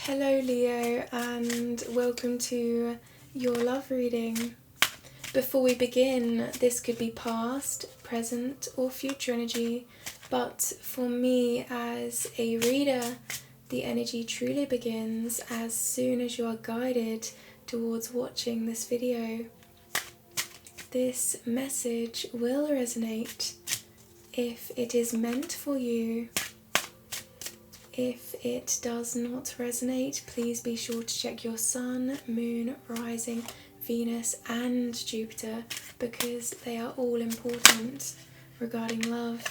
Hello Leo, and welcome to your love reading. Before we begin, this could be past, present or future energy, but for me as a reader, the energy truly begins as soon as you are guided towards watching this video. This message will resonate if it is meant for you. If it does not resonate, please be sure to check your sun, moon, rising, Venus and Jupiter, because they are all important regarding love.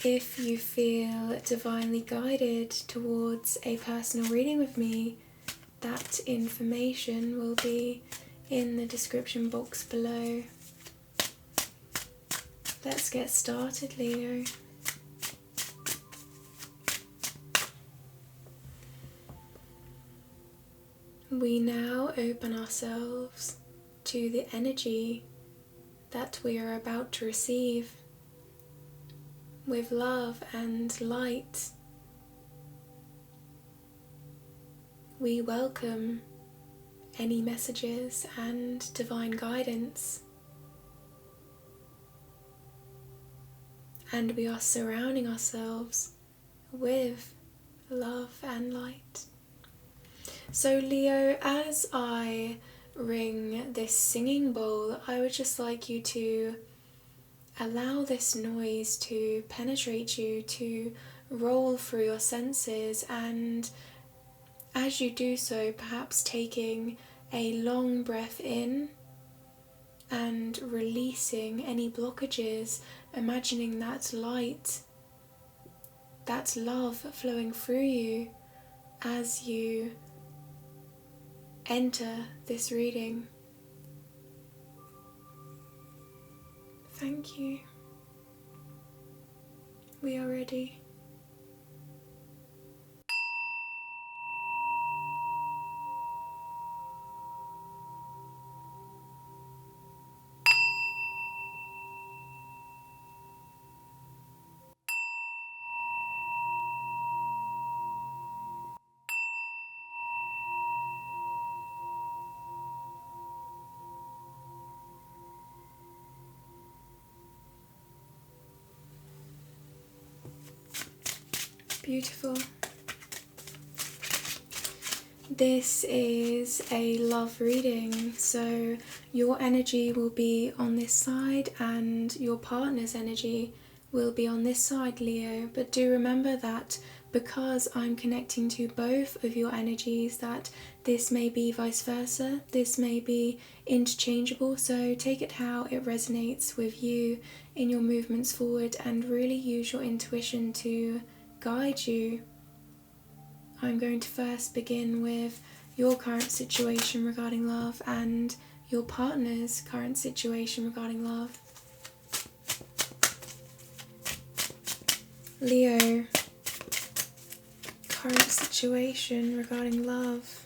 If you feel divinely guided towards a personal reading with me, that information will be in the description box below. Let's get started, Leo. We now open ourselves to the energy that we are about to receive with love and light. We welcome any messages and divine guidance, and we are surrounding ourselves with love and light. So Leo, as I ring this singing bowl, I would just like you to allow this noise to penetrate you, to roll through your senses, and as you do so, perhaps taking a long breath in and releasing any blockages, imagining that light, that love flowing through you as you enter this reading. Thank you. We are ready. Beautiful. This is a love reading, so your energy will be on this side and your partner's energy will be on this side, Leo. But do remember that because I'm connecting to both of your energies, that this may be vice versa, this may be interchangeable, so take it how it resonates with you in your movements forward and really use your intuition to guide you. I'm going to first begin with your current situation regarding love and your partner's current situation regarding love. Leo, current situation regarding love.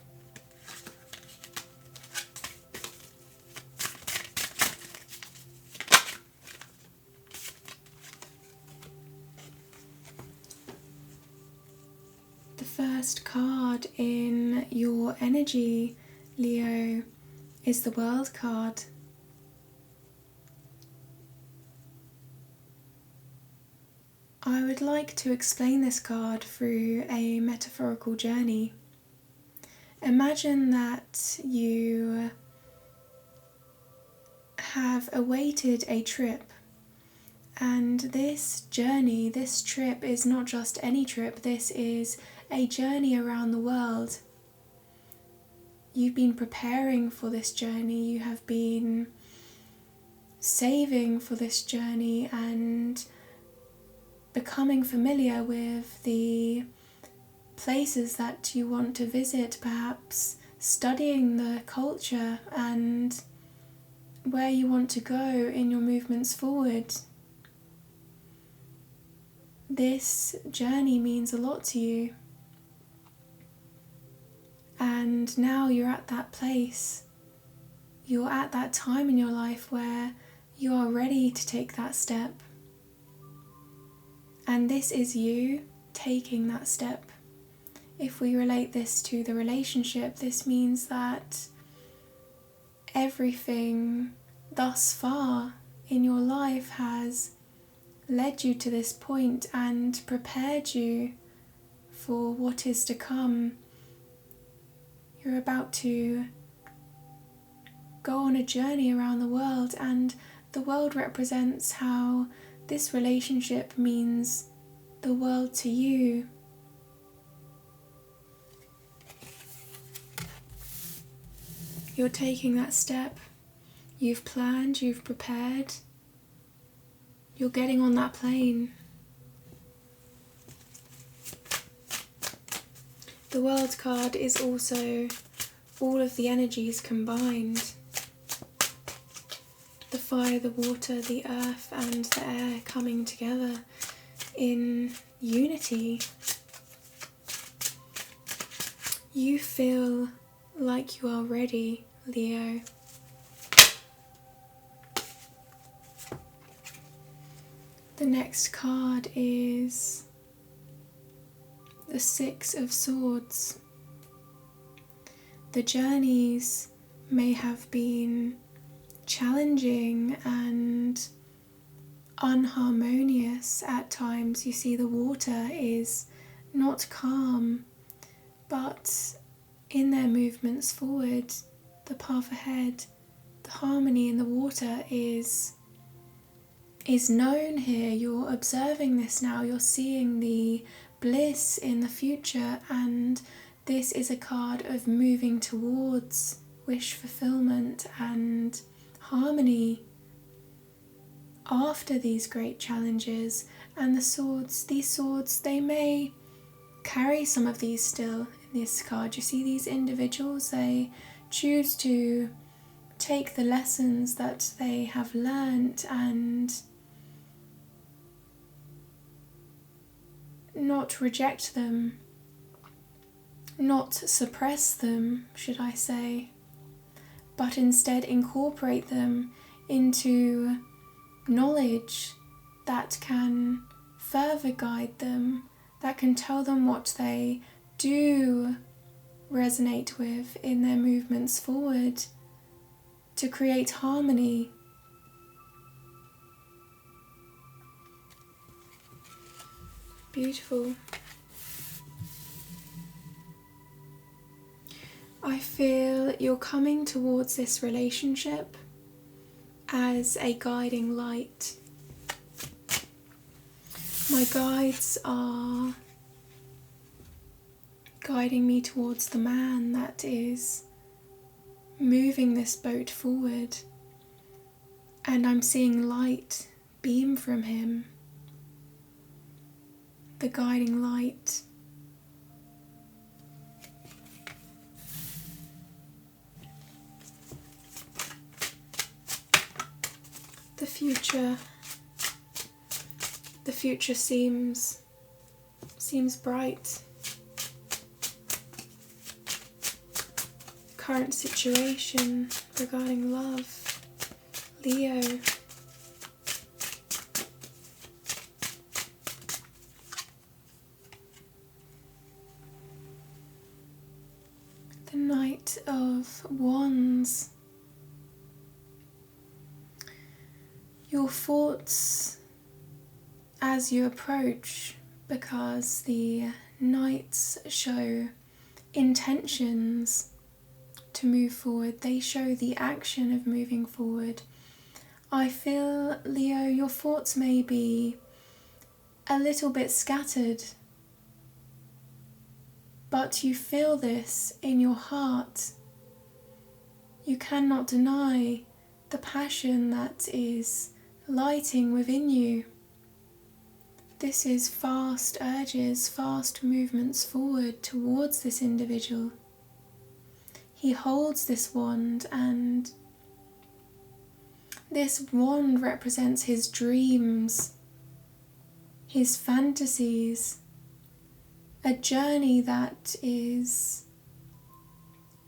First card in your energy, Leo, is the World card. I would like to explain this card through a metaphorical journey. Imagine that you have awaited a trip, and this journey, this trip is not just any trip, this is a journey around the world. You've been preparing for this journey, you have been saving for this journey and becoming familiar with the places that you want to visit, perhaps studying the culture and where you want to go in your movements forward. This journey means a lot to you. And now you're at that place, you're at that time in your life where you are ready to take that step. And this is you taking that step. if we relate this to the relationship, this means that everything thus far in your life has led you to this point and prepared you for what is to come. You're about to go on a journey around the world, and the world represents how this relationship means the world to you. You're taking that step. You've planned, you've prepared. You're getting on that plane. The World card is also all of the energies combined. The fire, the water, the earth and the air coming together in unity. You feel like you are ready, Leo. The next card is the Six of Swords. The journeys may have been challenging and unharmonious at times. You see the water is not calm, but in their movements forward, the path ahead, the harmony in the water is known here. You're observing this now, you're seeing the bliss in the future, and this is a card of moving towards wish fulfillment and harmony after these great challenges. And the swords, these swords, they may carry some of these still in this card. You see these individuals, they choose to take the lessons that they have learnt and not reject them, not suppress them, should I say, but instead incorporate them into knowledge that can further guide them, that can tell them what they do resonate with in their movements forward to create harmony. Beautiful. I feel you're coming towards this relationship as a guiding light. My guides are guiding me towards the man that is moving this boat forward, and I'm seeing light beam from him. The guiding light. The future seems bright. Current situation regarding love, Leo. The Knight of Wands. Your thoughts as you approach, because the Knights show intentions to move forward. They show the action of moving forward. I feel, Leo, your thoughts may be a little bit scattered, but you feel this in your heart. You cannot deny the passion that is lighting within you. This is fast urges, fast movements forward towards this individual. He holds this wand, and this wand represents his dreams, his fantasies, a journey that is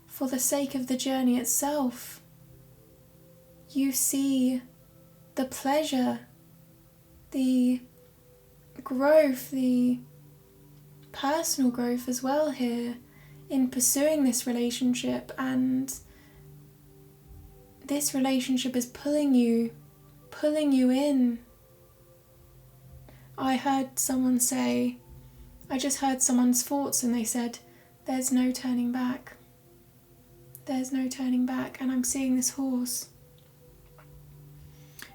for the sake of the journey itself. You see the pleasure, the growth, the personal growth as well here in pursuing this relationship, and this relationship is pulling you in. I heard someone say, I just heard someone's thoughts and they said, there's no turning back. There's no turning back. And I'm seeing this horse.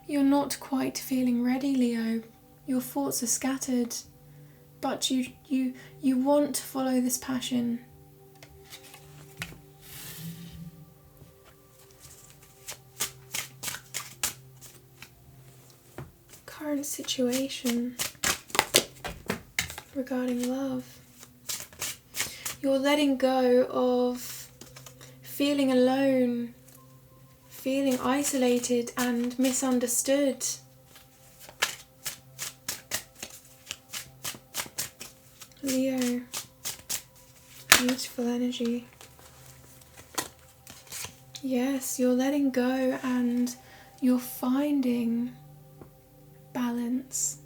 You're not quite feeling ready, Leo. Your thoughts are scattered, but you want to follow this passion. Current situation regarding love. You're letting go of feeling alone, feeling isolated and misunderstood. Leo, beautiful energy. Yes, you're letting go and you're finding balance.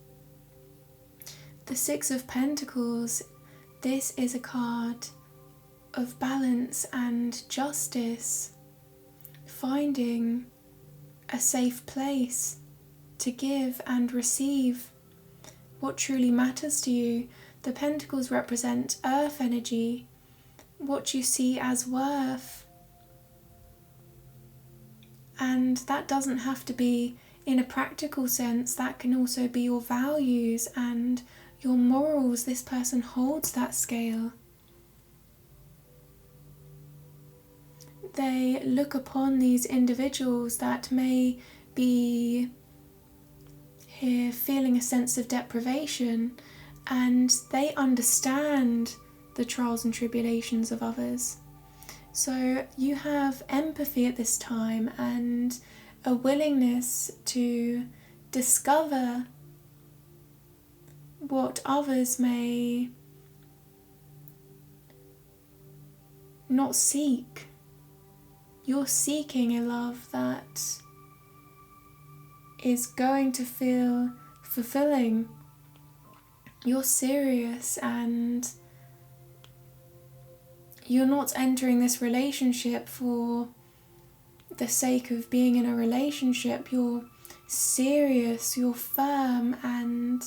The Six of Pentacles, this is a card of balance and justice, finding a safe place to give and receive what truly matters to you. The Pentacles represent earth energy, what you see as worth. And that doesn't have to be in a practical sense, that can also be your values and your morals. This person holds that scale. They look upon these individuals that may be here feeling a sense of deprivation, and they understand the trials and tribulations of others. So you have empathy at this time and a willingness to discover what others may not seek. You're seeking a love that is going to feel fulfilling. You're serious and you're not entering this relationship for the sake of being in a relationship. You're serious, you're firm, and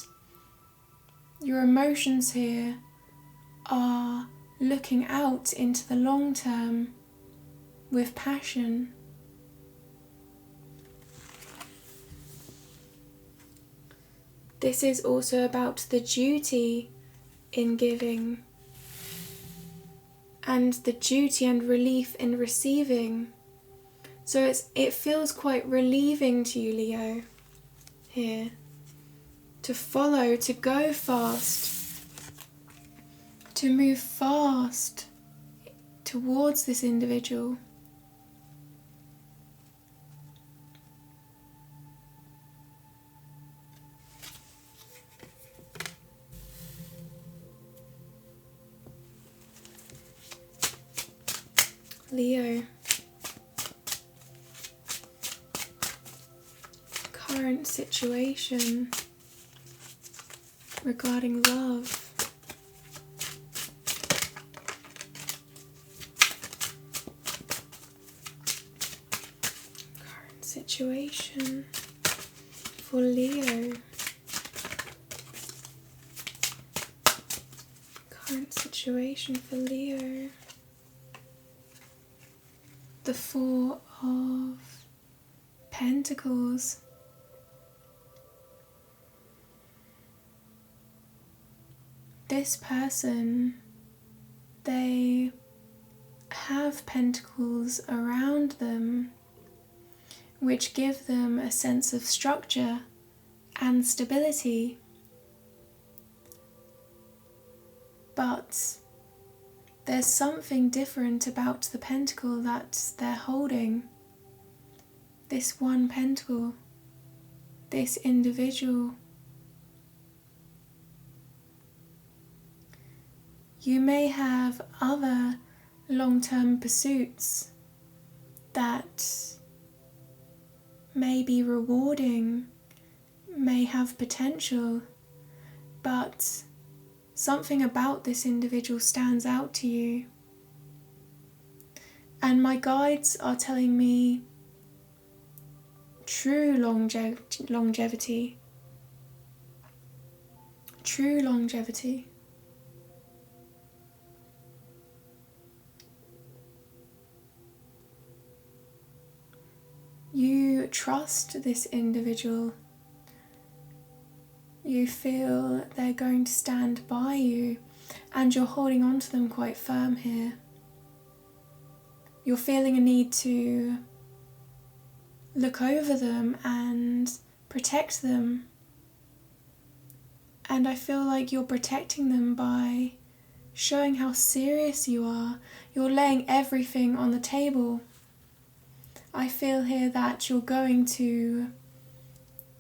your emotions here are looking out into the long term with passion. This is also about the duty in giving and the duty and relief in receiving. So it feels quite relieving to you, Leo, here, to follow, to go fast, to move fast towards this individual. Leo, current situation regarding love. Current situation for Leo. Current situation for Leo. The Four of Pentacles. This person, they have pentacles around them, which give them a sense of structure and stability. But there's something different about the pentacle that they're holding. This one pentacle, this individual. You may have other long-term pursuits that may be rewarding, may have potential, but something about this individual stands out to you. And my guides are telling me true longevity. True longevity. You trust this individual. You feel they're going to stand by you, and you're holding on to them quite firm here. You're feeling a need to look over them and protect them. And I feel like you're protecting them by showing how serious you are. You're laying everything on the table. I feel here that you're going to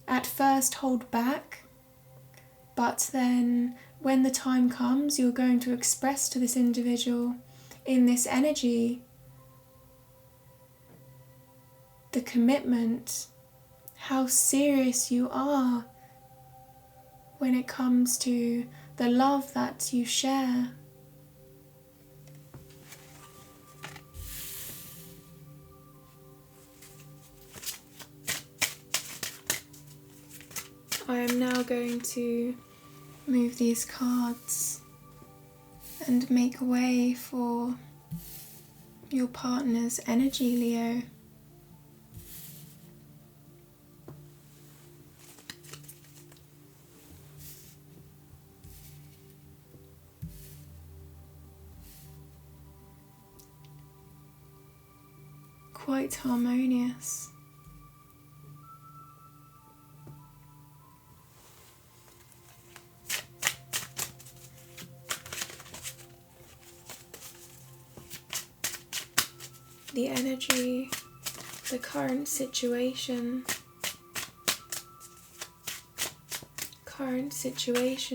at first hold back, but then when the time comes, you're going to express to this individual in this energy the commitment, how serious you are when it comes to the love that you share. I am now going to move these cards and make way for your partner's energy, Leo. Quite harmonious. The energy, the current situation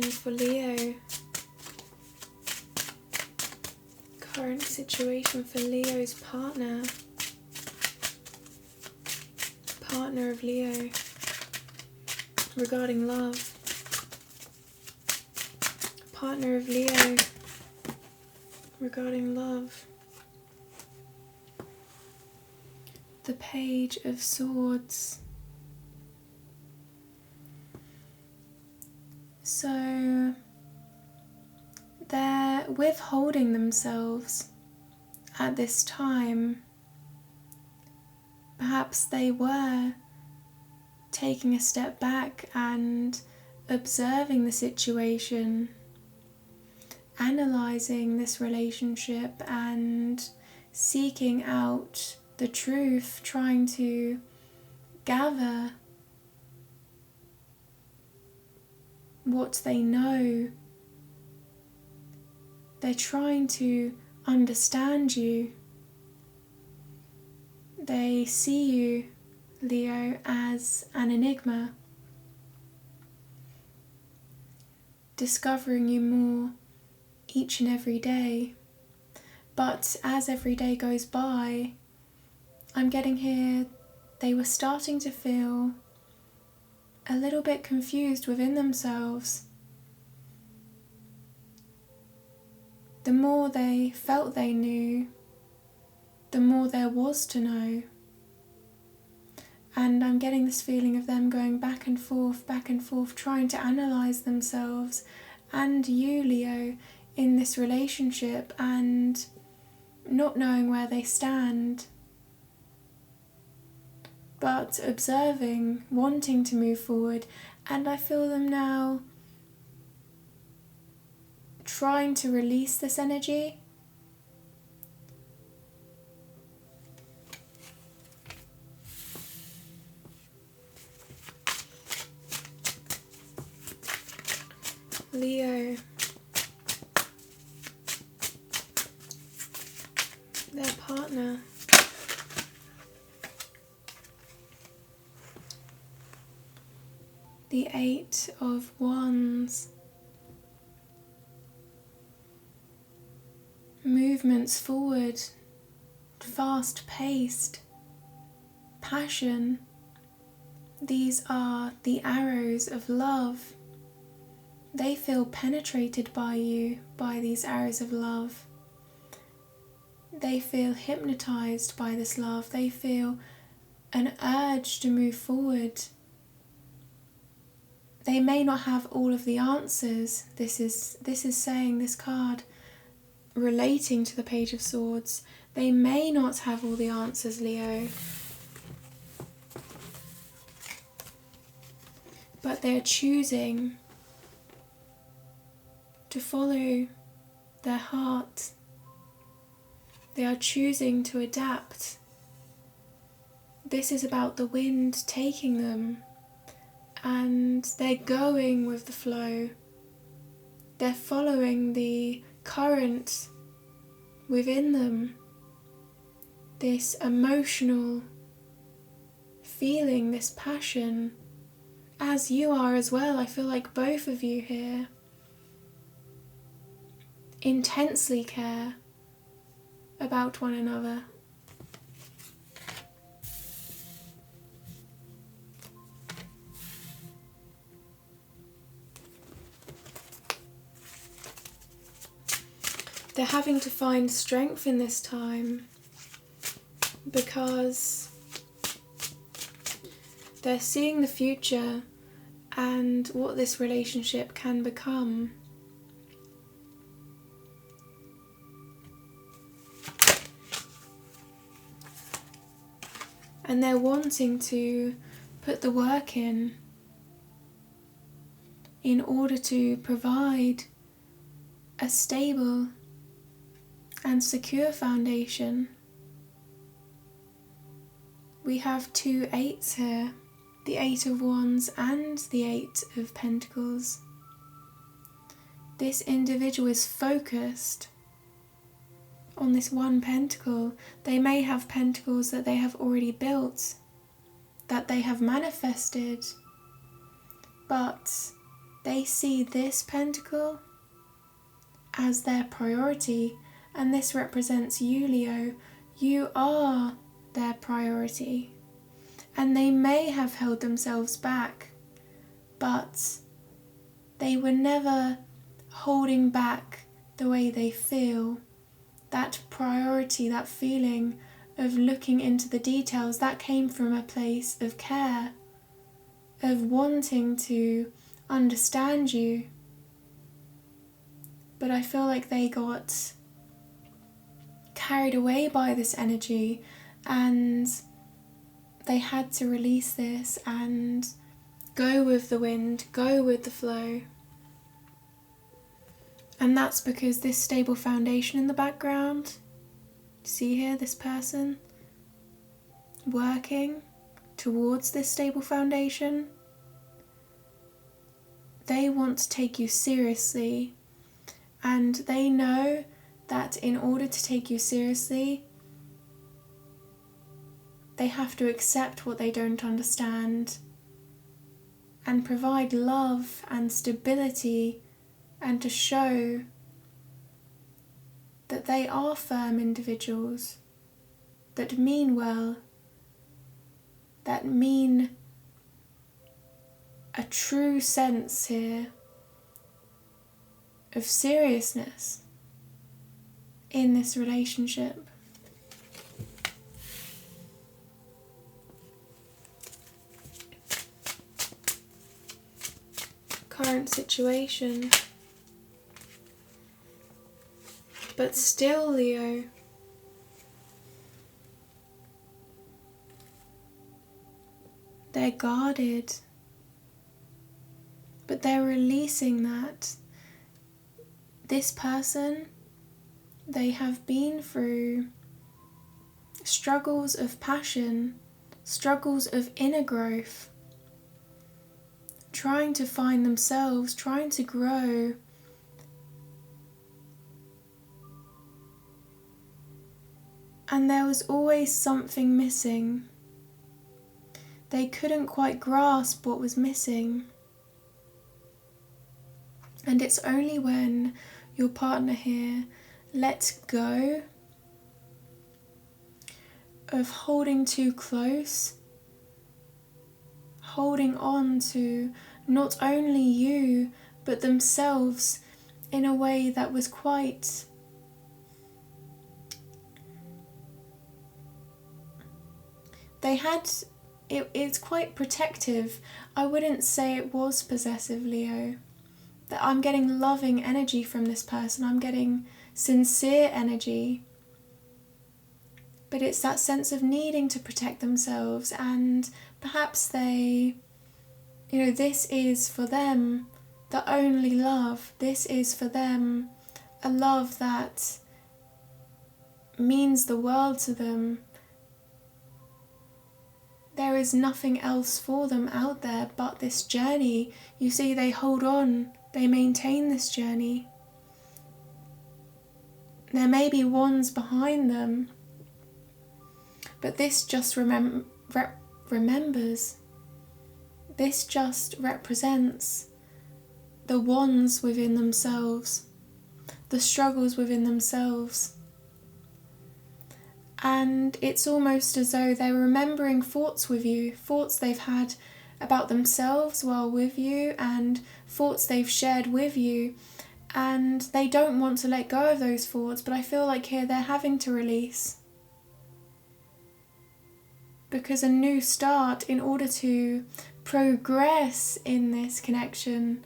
for Leo, current situation for Leo's partner of Leo, regarding love, partner of Leo, regarding love. The Page of Swords. So they're withholding themselves at this time. Perhaps they were taking a step back and observing the situation, analysing this relationship and seeking out the truth, trying to gather what they know. They're trying to understand you. They see you, Leo, as an enigma, discovering you more each and every day. But as every day goes by, I'm getting here, they were starting to feel a little bit confused within themselves. The more they felt they knew, the more there was to know. And I'm getting this feeling of them going back and forth, trying to analyse themselves and you, Leo, in this relationship and not knowing where they stand, but observing, wanting to move forward. And I feel them now trying to release this energy. Leo, their partner, the 8 of Wands, movements forward, fast-paced, passion. These are the arrows of love. they feel penetrated by you, by these arrows of love. They feel hypnotized by this love. They feel an urge to move forward. They may not have all of the answers. This is saying, this card relating to the Page of Swords, they may not have all the answers, Leo. But they're choosing to follow their heart. They are choosing to adapt. This is about the wind taking them, and they're going with the flow. They're following the current within them. This emotional feeling, this passion, as you are as well. I feel like both of you here intensely care about one another. They're having to find strength in this time because they're seeing the future and what this relationship can become. And they're wanting to put the work in order to provide a stable and secure foundation. We have 2 8s here, the 8 of Wands and the 8 of Pentacles. This individual is focused on this one pentacle. They may have pentacles that they have already built, that they have manifested, but they see this pentacle as their priority, and this represents you, Leo. You are their priority, and they may have held themselves back, but they were never holding back the way they feel. That priority, that feeling of looking into the details, that came from a place of care, of wanting to understand you. But I feel like they got carried away by this energy, and they had to release this and go with the wind, go with the flow. And that's because this stable foundation in the background, see here, this person working towards this stable foundation, they want to take you seriously, and they know that in order to take you seriously, they have to accept what they don't understand and provide love and stability, and to show that they are firm individuals that mean well, that mean a true sense here of seriousness in this relationship. Current situation. But still, Leo, they're guarded, but they're releasing that. This person, they have been through struggles of passion, struggles of inner growth, trying to find themselves, trying to grow. And there was always something missing. They couldn't quite grasp what was missing. And it's only when your partner here lets go of holding too close, holding on to not only you, but themselves in a way that was quite it's quite protective. I wouldn't say it was possessive, Leo. That I'm getting loving energy from this person. I'm getting sincere energy. But it's that sense of needing to protect themselves, and perhaps they, this is for them the only love. This is for them a love that means the world to them. There is nothing else for them out there but this journey. You see, they hold on, they maintain this journey. There may be ones behind them, but this just remembers. This just represents the ones within themselves, the struggles within themselves. And it's almost as though they're remembering thoughts with you, thoughts they've had about themselves while with you, and thoughts they've shared with you. And they don't want to let go of those thoughts, but I feel like here they're having to release. Because a new start, in order to progress in this connection,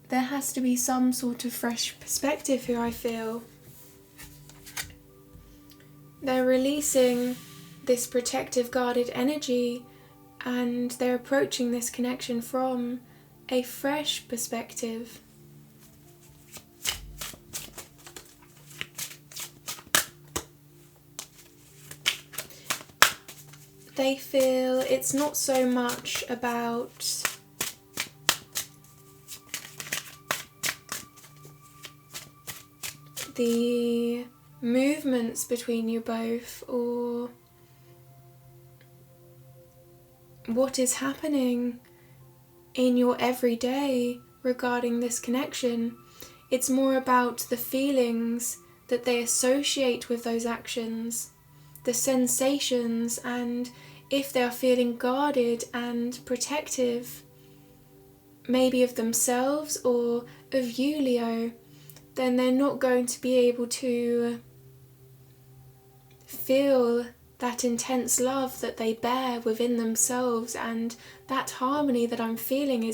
there has to be some sort of fresh perspective here, I feel. They're releasing this protective, guarded energy, and they're approaching this connection from a fresh perspective. They feel it's not so much about the movements between you both or what is happening in your everyday regarding this connection. It's more about the feelings that they associate with those actions, the sensations, and if they are feeling guarded and protective, maybe of themselves or of you, Leo, then they're not going to be able to feel that intense love that they bear within themselves, and that harmony that I'm feeling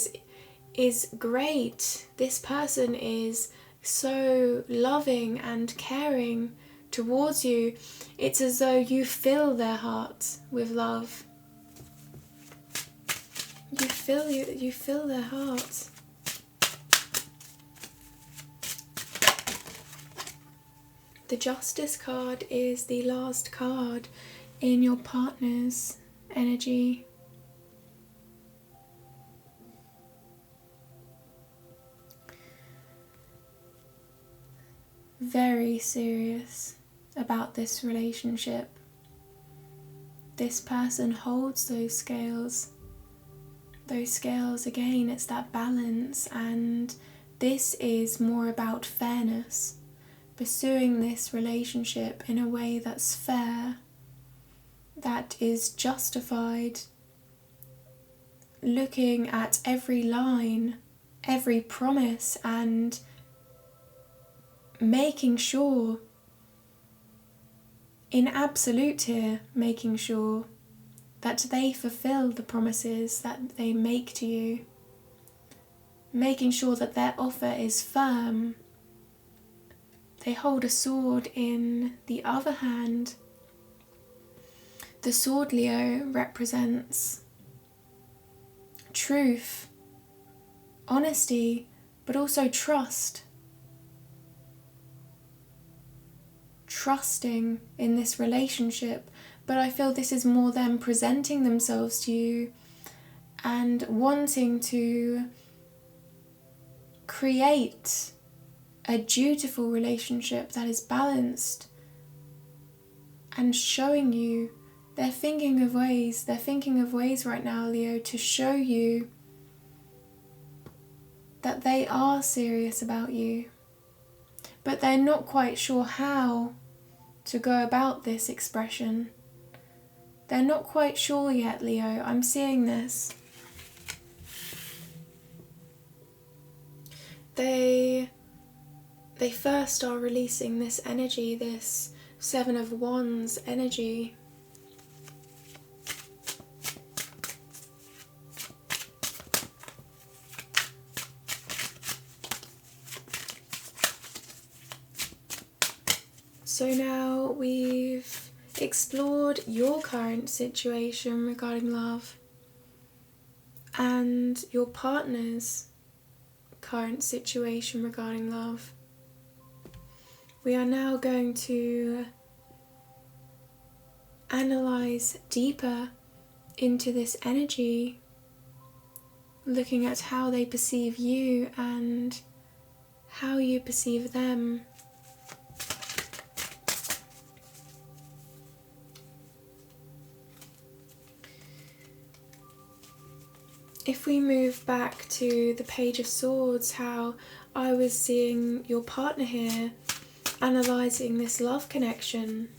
is great. This person is so loving and caring towards you. It's as though you fill their hearts with love. You fill their hearts. The Justice card is the last card in your partner's energy. Very serious about this relationship. This person holds those scales. Those scales, again, it's that balance, and this is more about fairness. Pursuing this relationship in a way that's fair, that is justified, looking at every line, every promise, and making sure, in absolute here, making sure that they fulfill the promises that they make to you, making sure that their offer is firm. They hold a sword in the other hand. The sword, Leo, represents truth, honesty, but also trust. Trusting in this relationship, but I feel this is more them presenting themselves to you and wanting to create a dutiful relationship that is balanced, and showing you they're thinking of ways right now, Leo, to show you that they are serious about you, but they're not quite sure how to go about this expression. They're not quite sure yet, Leo. I'm seeing this. they first are releasing this energy, this Seven of Wands energy. So now we've explored your current situation regarding love and your partner's current situation regarding love. We are now going to analyze deeper into this energy, looking at how they perceive you and how you perceive them. If we move back to the Page of Swords, how I was seeing your partner here, analysing this love connection.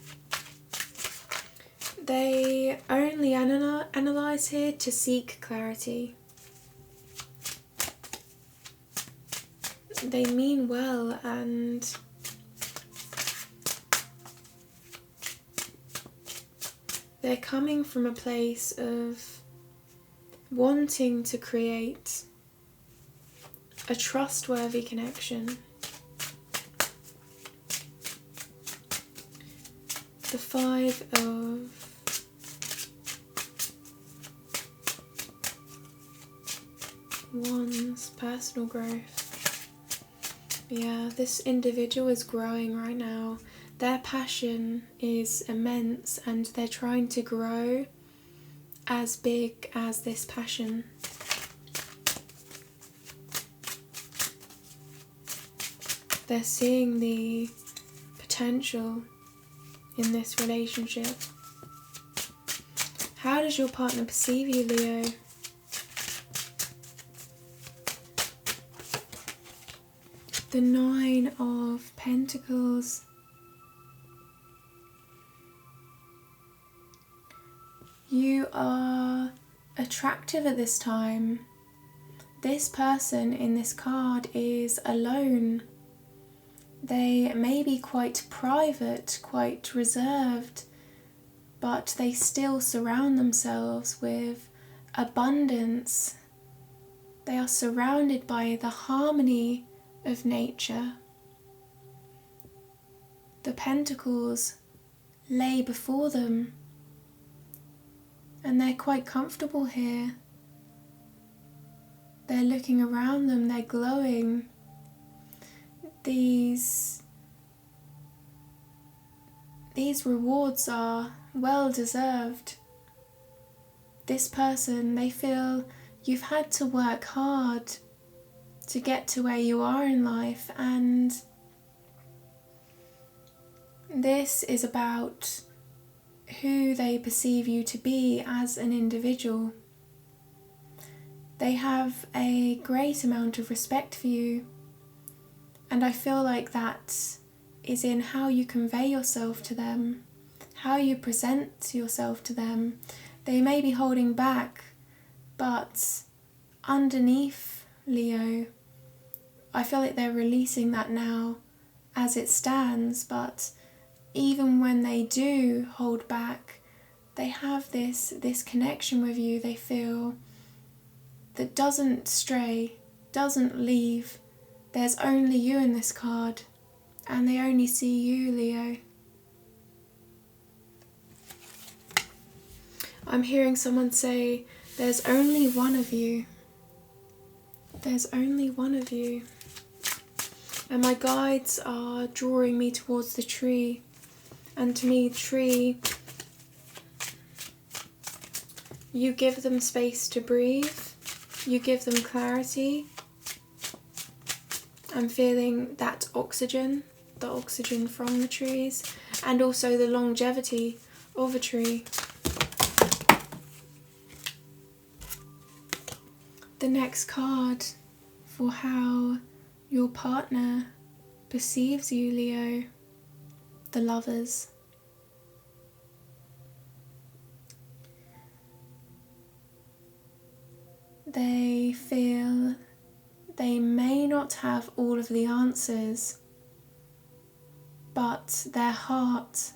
They only analyse here to seek clarity. They mean well, and they're coming from a place of wanting to create a trustworthy connection. The Five of Wands, personal growth. Yeah, this individual is growing right now. Their passion is immense and they're trying to grow as big as this passion. They're seeing the potential in this relationship. How does your partner perceive you, Leo? The Nine of Pentacles. You are attractive at this time. This person in this card is alone. They may be quite private, quite reserved, but they still surround themselves with abundance. They are surrounded by the harmony of nature. The pentacles lay before them, and they're quite comfortable here. They're looking around them, they're glowing. These rewards are well deserved. This person, they feel you've had to work hard to get to where you are in life, and this is about who they perceive you to be as an individual. They have a great amount of respect for you, and I feel like that is in how you convey yourself to them, how you present yourself to them. They may be holding back, but underneath, Leo, I feel like they're releasing that now as it stands, but even when they do hold back, they have this connection with you, they feel, that doesn't stray, doesn't leave. There's only you in this card, and they only see you, Leo. I'm hearing someone say, there's only one of you. There's only one of you. And my guides are drawing me towards the tree. And to me, tree, you give them space to breathe. You give them clarity. I'm feeling that oxygen, the oxygen from the trees, and also the longevity of a tree. The next card for how your partner perceives you, Leo, the Lovers. They feel They may not have all of the answers, but their heart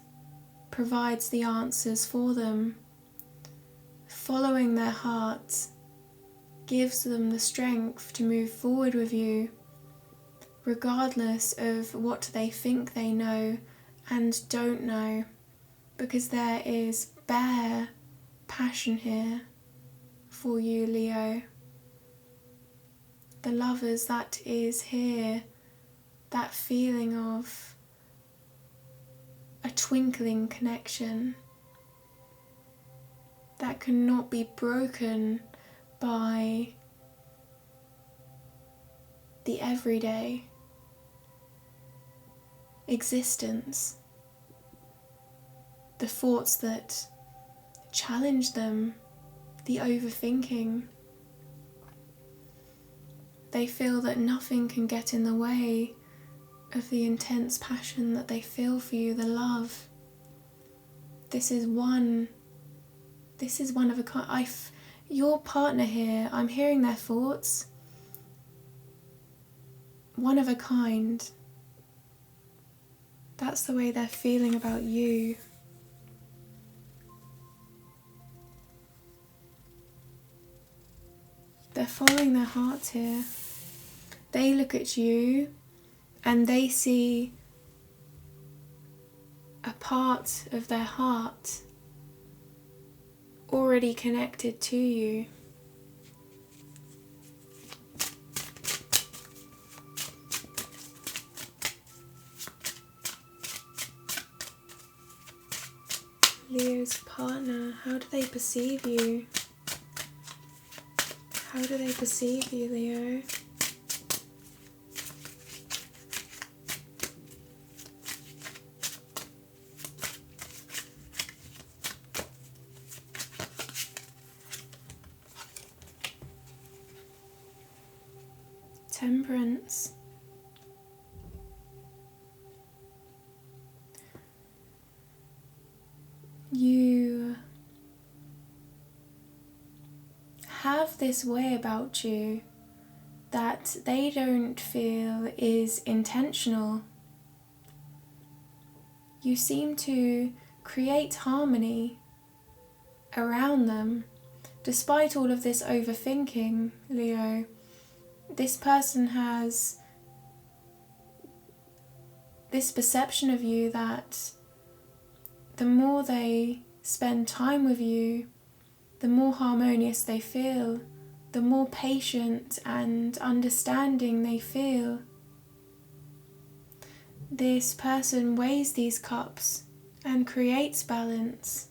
provides the answers for them. Following their heart gives them the strength to move forward with you, regardless of what they think they know and don't know, because there is bare passion here for you, Leo. The lovers that is here, that feeling of a twinkling connection that cannot be broken by the everyday existence, the thoughts that challenge them, the overthinking. They feel that nothing can get in the way of the intense passion that they feel for you, the love. This is one of a kind. Your partner here, I'm hearing their thoughts. One of a kind. That's the way they're feeling about you. They're following their hearts here. They look at you and they see a part of their heart already connected to you. Leo's partner, how do they perceive you? How do they perceive you, Leo? Temperance. You have this way about you that they don't feel is intentional. You seem to create harmony around them despite all of this overthinking, Leo. This person has this perception of you that the more they spend time with you, the more harmonious they feel, the more patient and understanding they feel. This person weighs these cups and creates balance.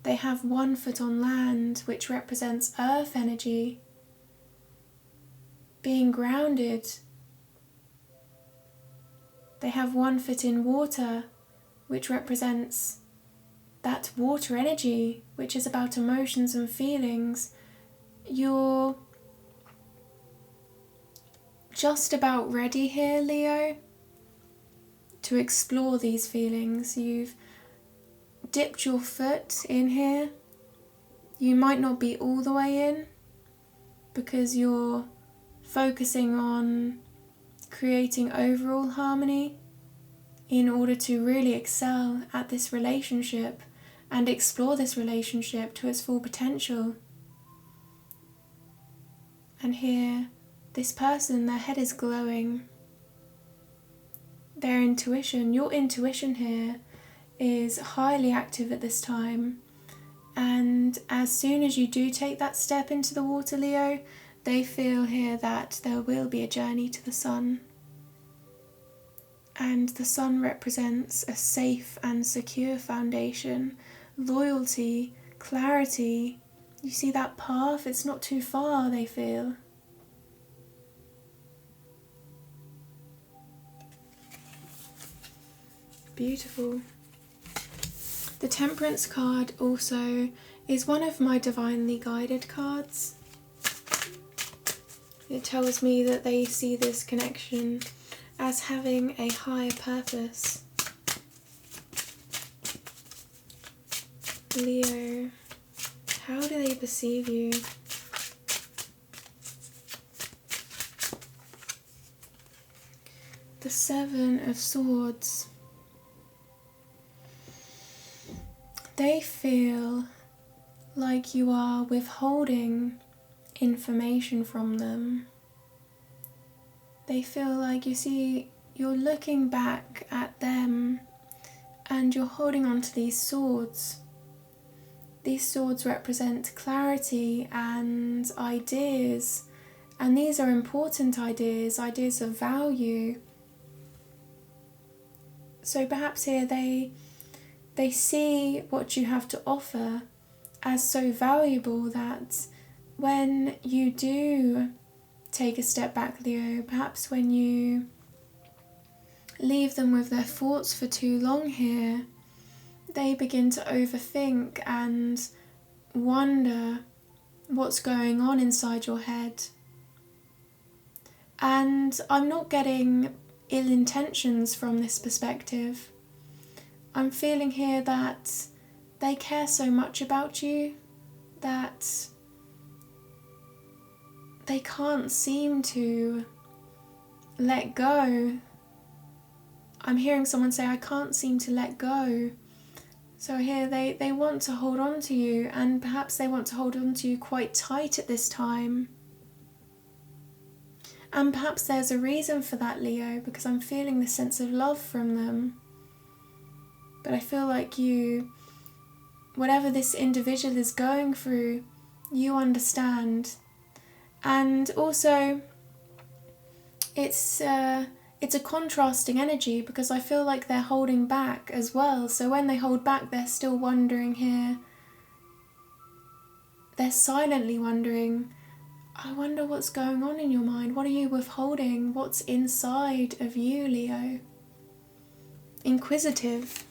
They have one foot on land, which represents earth energy, being grounded. They have one foot in water, which represents that water energy, which is about emotions and feelings. You're just about ready here, Leo, to explore these feelings. You've dipped your foot in here. You might not be all the way in because you're focusing on creating overall harmony in order to really excel at this relationship and explore this relationship to its full potential. And here, this person, their head is glowing. Their intuition, your intuition here, is highly active at this time. And as soon as you do take that step into the water, Leo, they feel here that there will be a journey to the sun. And the sun represents a safe and secure foundation, loyalty, clarity. You see that path? It's not too far, they feel. Beautiful. The Temperance card also is one of my divinely guided cards. It tells me that they see this connection as having a higher purpose. Leo, how do they perceive you? the Seven of Swords. They feel like you are withholding information from them. They feel like, you see, you're looking back at them and you're holding on to these swords. These swords represent clarity and ideas, and these are important ideas, ideas of value. So perhaps here they see what you have to offer as so valuable that when you do take a step back, Leo, perhaps when you leave them with their thoughts for too long here, they begin to overthink and wonder what's going on inside your head. And I'm not getting ill intentions from this perspective. I'm feeling here that they care so much about you that they can't seem to let go. I'm hearing someone say, I can't seem to let go. So here they want to hold on to you, and perhaps they want to hold on to you quite tight at this time. And perhaps there's a reason for that, Leo, because I'm feeling the sense of love from them. But I feel like you, whatever this individual is going through, you understand. And also, it's a contrasting energy, because I feel like they're holding back as well. So when they hold back, they're still wondering here. They're silently wondering, I wonder what's going on in your mind. What are you withholding? What's inside of you, Leo? Inquisitive.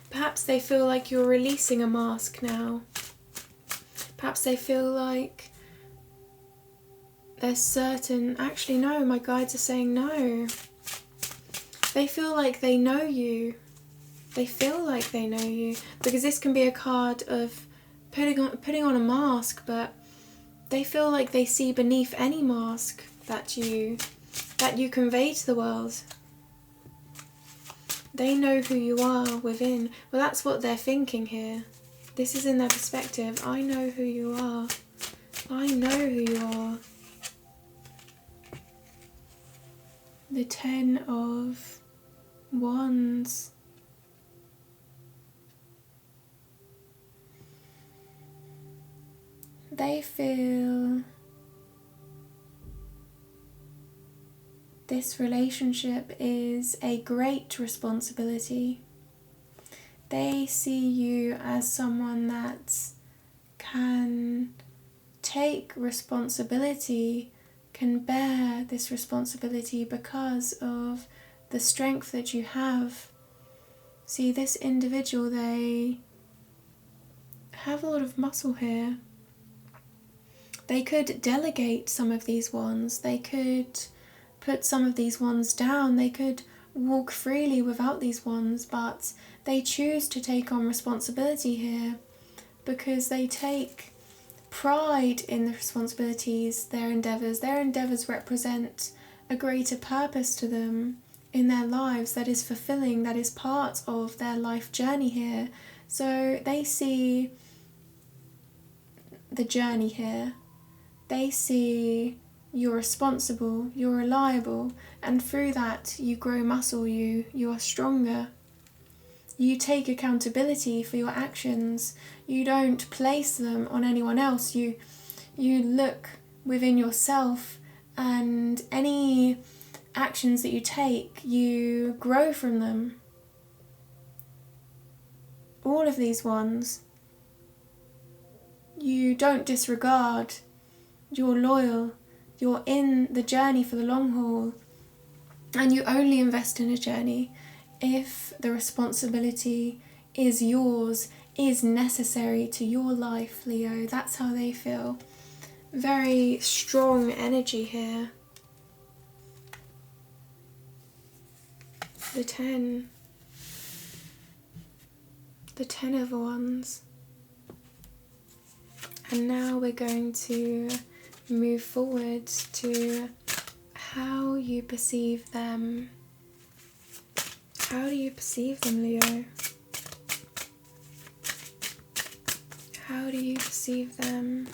Perhaps they feel like you're releasing a mask now. Perhaps they feel like there's certain... Actually, no, my guides are saying no. They feel like they know you. They feel like they know you. Because this can be a card of putting on a mask, but they feel like they see beneath any mask that you convey to the world. They know who you are within. Well, that's what they're thinking here. This is in their perspective. I know who you are. I know who you are. The Ten of Wands. They feel this relationship is a great responsibility. They see you as someone that can take responsibility, can bear this responsibility because of the strength that you have. See, this individual, they have a lot of muscle here. They could delegate some of these wands. They could put some of these wands down. They could walk freely without these wands, but they choose to take on responsibility here because they take pride in the responsibilities, their endeavours. Their endeavours represent a greater purpose to them in their lives that is fulfilling, that is part of their life journey here. So they see the journey here. They see you're responsible, you're reliable, and through that you grow muscle, you are stronger. You take accountability for your actions. You don't place them on anyone else. You look within yourself, and any actions that you take, you grow from them. All of these ones, you don't disregard. You're loyal, you're in the journey for the long haul, and you only invest in a journey if the responsibility is yours, is necessary to your life, Leo. That's how they feel. Very strong energy here. The Ten of Wands. And now we're going to move forward to how you perceive them. How do you perceive them, Leo? How do you perceive them?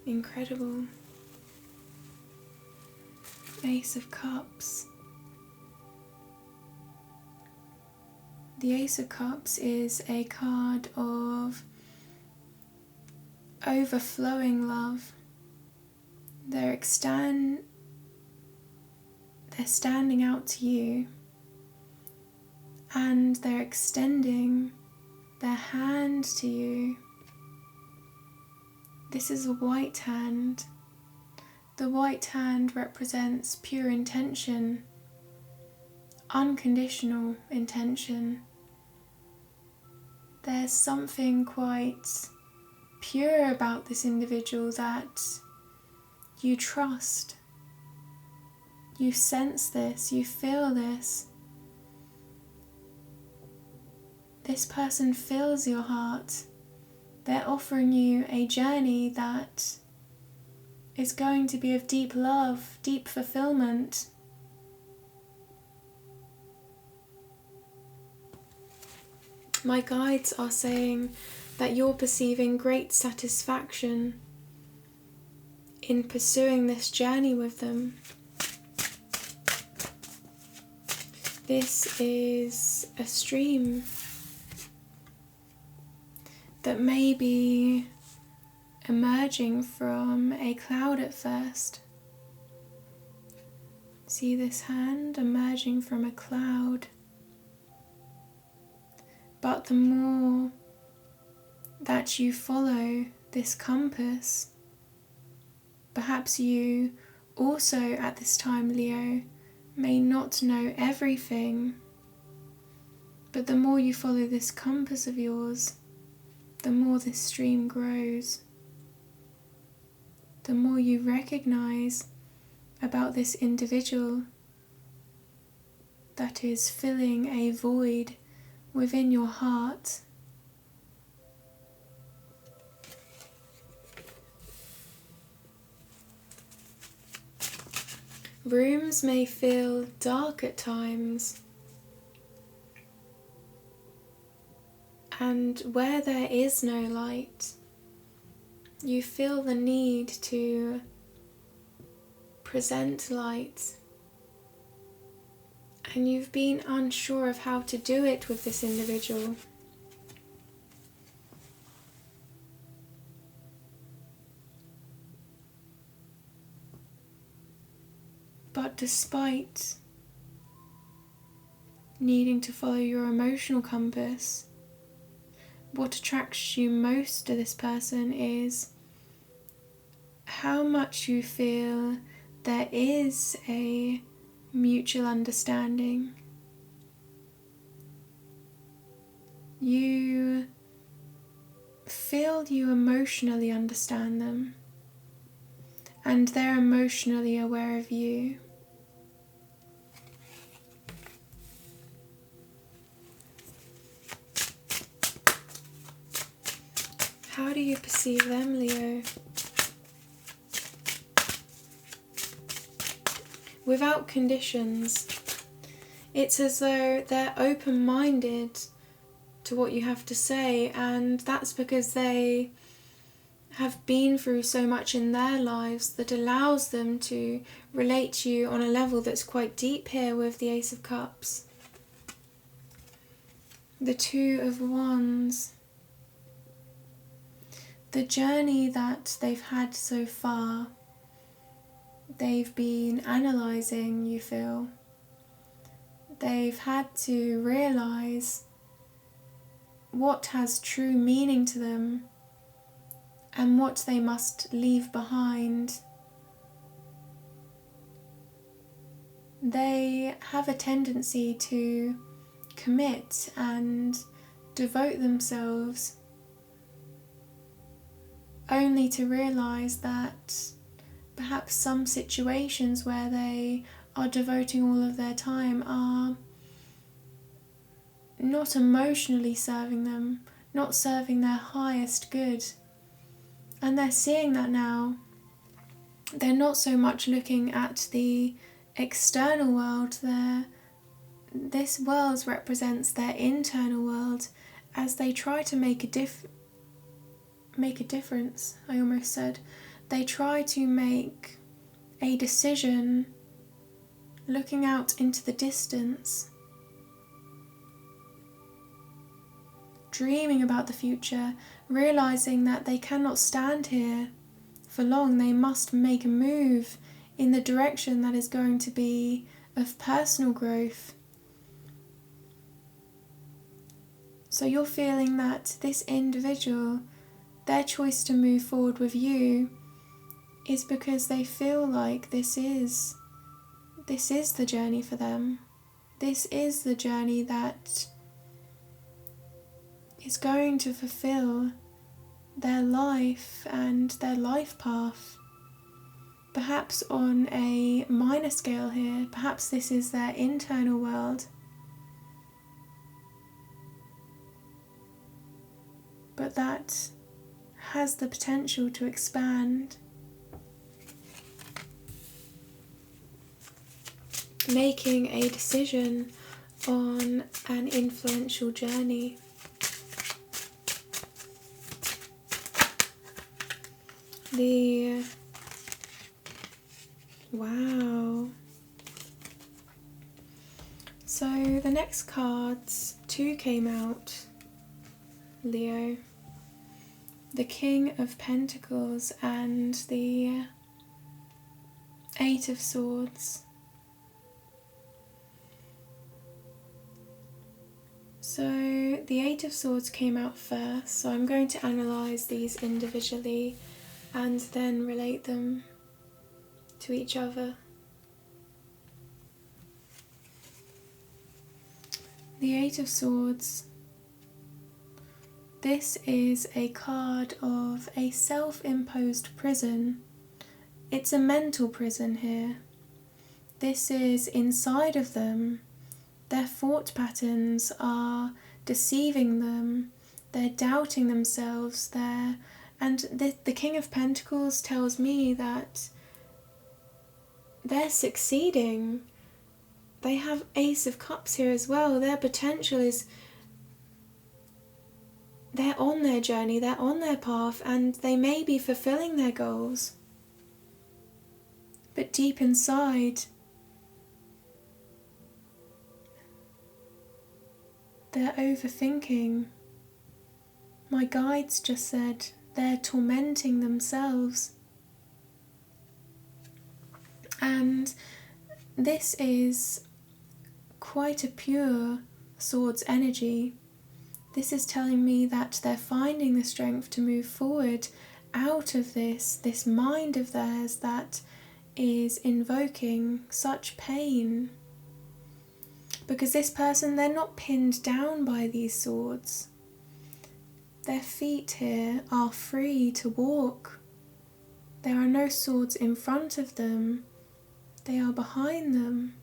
Incredible. Ace of Cups. The Ace of Cups is a card of overflowing love. They're standing out to you, and they're extending their hand to you. This is a white hand. The white hand represents pure intention, unconditional intention. There's something quite pure about this individual that you trust. You sense this, you feel this. This person fills your heart. They're offering you a journey that is going to be of deep love, deep fulfillment. My guides are saying that you're perceiving great satisfaction in pursuing this journey with them. This is a stream that may be emerging from a cloud at first. See this hand emerging from a cloud. But the more that you follow this compass, perhaps you also at this time, Leo, may not know everything, but the more you follow this compass of yours, the more this stream grows. The more you recognize about this individual that is filling a void within your heart. Rooms may feel dark at times, and where there is no light, you feel the need to present light, and you've been unsure of how to do it with this individual. But despite needing to follow your emotional compass, what attracts you most to this person is how much you feel there is a mutual understanding. You feel you emotionally understand them, and they're emotionally aware of you. How do you perceive them, Leo? Without conditions, it's as though they're open-minded to what you have to say, and that's because they have been through so much in their lives that allows them to relate to you on a level that's quite deep here with the Ace of Cups. The Two of Wands. The journey that they've had so far, they've been analysing, you feel. They've had to realise what has true meaning to them and what they must leave behind. They have a tendency to commit and devote themselves only to realise that perhaps some situations where they are devoting all of their time are not emotionally serving them, not serving their highest good. And they're seeing that now. They're not so much looking at the external world. This world represents their internal world as they try to make a difference, I almost said. They try to make a decision looking out into the distance, dreaming about the future, realizing that they cannot stand here for long. They must make a move in the direction that is going to be of personal growth. So you're feeling that this individual, their choice to move forward with you is because they feel like this is the journey for them. This is the journey that is going to fulfill their life and their life path. Perhaps on a minor scale here, perhaps this is their internal world. But that has the potential to expand. Making a decision on an influential journey. Wow. So the next cards, 2 came out, Leo. The King of Pentacles and the 8 of Swords. So the 8 of Swords came out first, so I'm going to analyse these individually and then relate them to each other. The 8 of Swords. This is a card of a self-imposed prison. It's a mental prison here. This is inside of them. Their thought patterns are deceiving them. They're doubting themselves. And the King of Pentacles tells me that they're succeeding. They have Ace of Cups here as well. Their potential is, they're on their journey, they're on their path, and they may be fulfilling their goals. But deep inside, they're overthinking. My guides just said they're tormenting themselves. And this is quite a pure Swords energy. This is telling me that they're finding the strength to move forward out of this mind of theirs that is invoking such pain. Because this person, they're not pinned down by these swords. Their feet here are free to walk. There are no swords in front of them. They are behind them.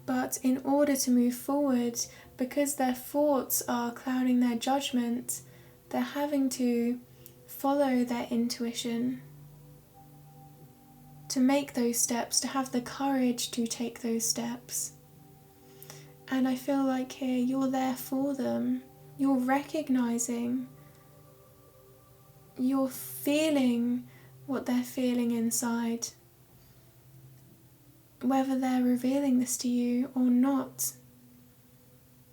But in order to move forward, because their thoughts are clouding their judgment, they're having to follow their intuition to make those steps, to have the courage to take those steps. And I feel like here you're there for them. You're recognizing, you're feeling what they're feeling inside. Whether they're revealing this to you or not,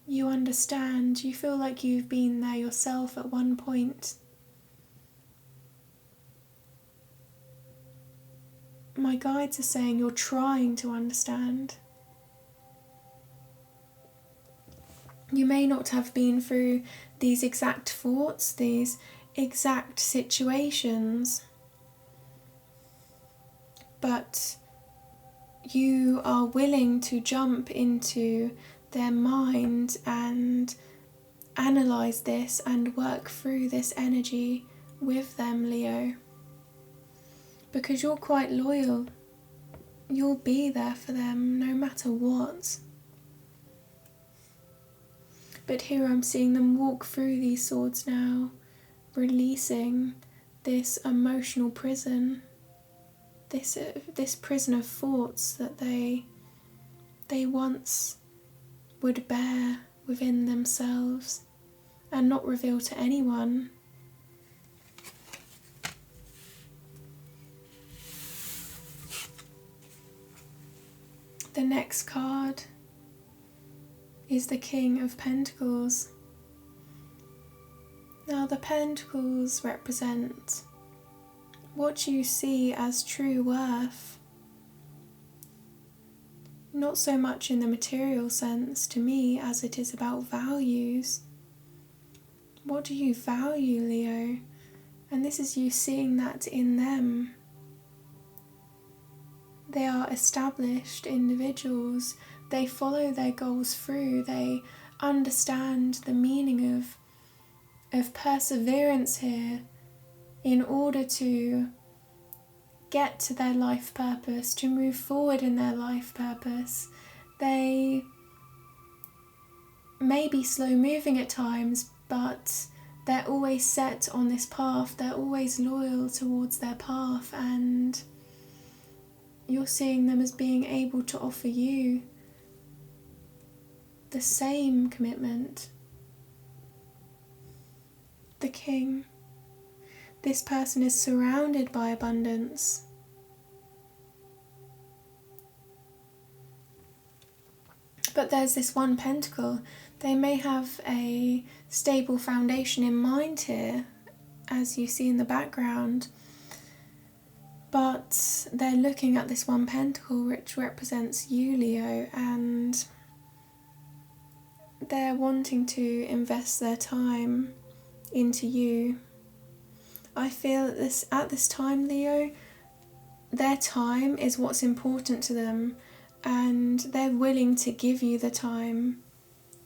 you understand, you feel like you've been there yourself at one point. My guides are saying you're trying to understand. You may not have been through these exact thoughts, these exact situations, but you are willing to jump into their mind and analyze this and work through this energy with them, Leo. Because you're quite loyal. You'll be there for them no matter what. But here I'm seeing them walk through these swords now, releasing this emotional prison, this prison of thoughts that they once would bear within themselves and not reveal to anyone. The next card is the King of Pentacles. Now the Pentacles represent what you see as true worth. Not so much in the material sense to me as it is about values. What do you value, Leo? And this is you seeing that in them. They are established individuals. They follow their goals through. They understand the meaning of perseverance here in order to get to their life purpose, to move forward in their life purpose. They may be slow moving at times, but they're always set on this path. They're always loyal towards their path, and you're seeing them as being able to offer you the same commitment. The King. This person is surrounded by abundance. But there's this one pentacle. They may have a stable foundation in mind here, as you see in the background. But they're looking at this one pentacle which represents you, Leo, and they're wanting to invest their time into you. I feel that at this time, Leo, their time is what's important to them, and they're willing to give you the time.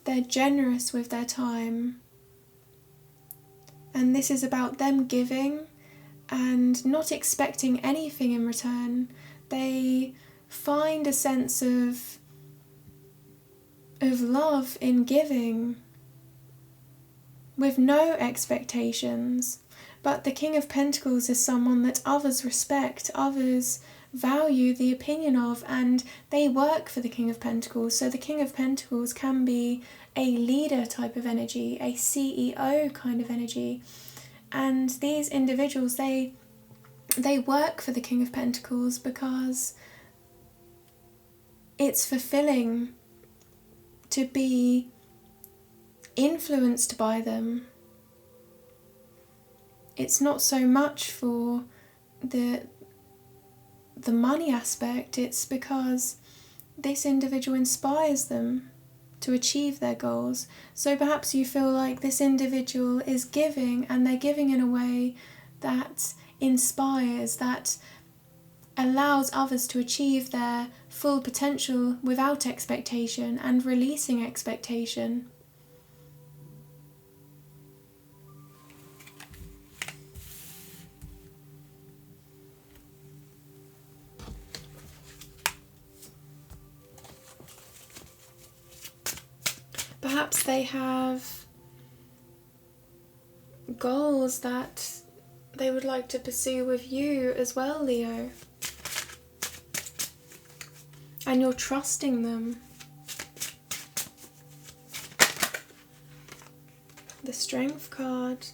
They're generous with their time. And this is about them giving and not expecting anything in return. They find a sense of love in giving with no expectations. But the King of Pentacles is someone that others respect, others value the opinion of, and they work for the King of Pentacles. So the King of Pentacles can be a leader type of energy, a CEO kind of energy. And these individuals, they work for the King of Pentacles because it's fulfilling to be influenced by them. It's not so much for the money aspect, it's because this individual inspires them to achieve their goals. So perhaps you feel like this individual is giving, and they're giving in a way that inspires, that allows others to achieve their full potential without expectation and releasing expectation. Perhaps they have goals that they would like to pursue with you as well, Leo. And you're trusting them. The Strength card.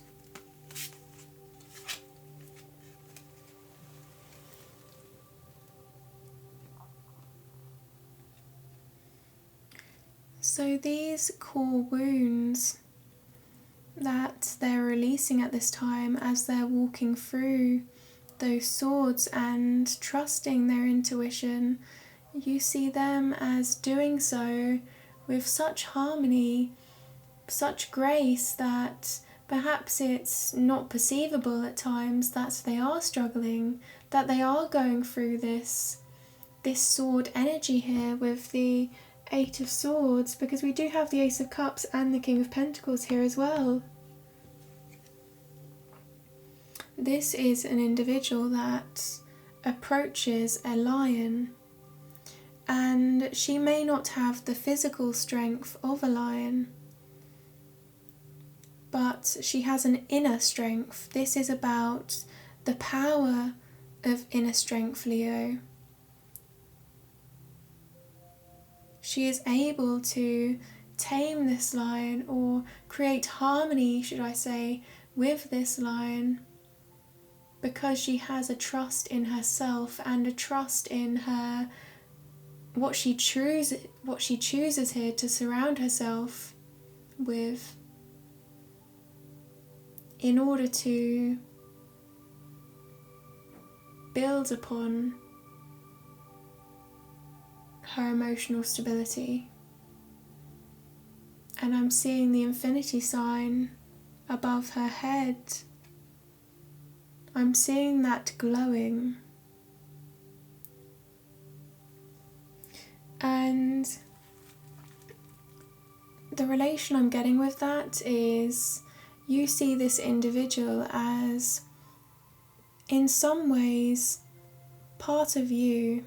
So these core wounds that they're releasing at this time as they're walking through those swords and trusting their intuition, you see them as doing so with such harmony, such grace, that perhaps it's not perceivable at times that they are struggling, that they are going through this sword energy here with the Eight of Swords, because we do have the Ace of Cups and the King of Pentacles here as well. This is an individual that approaches a lion, and she may not have the physical strength of a lion, but she has an inner strength. This is about the power of inner strength, Leo. She is able to tame this lion, or create harmony, should I say, with this lion, because she has a trust in herself and a trust in her, what she chooses here to surround herself with, in order to build upon her emotional stability. And I'm seeing the infinity sign above her head. I'm seeing that glowing. And the relation I'm getting with that is, you see this individual as, in some ways, part of you.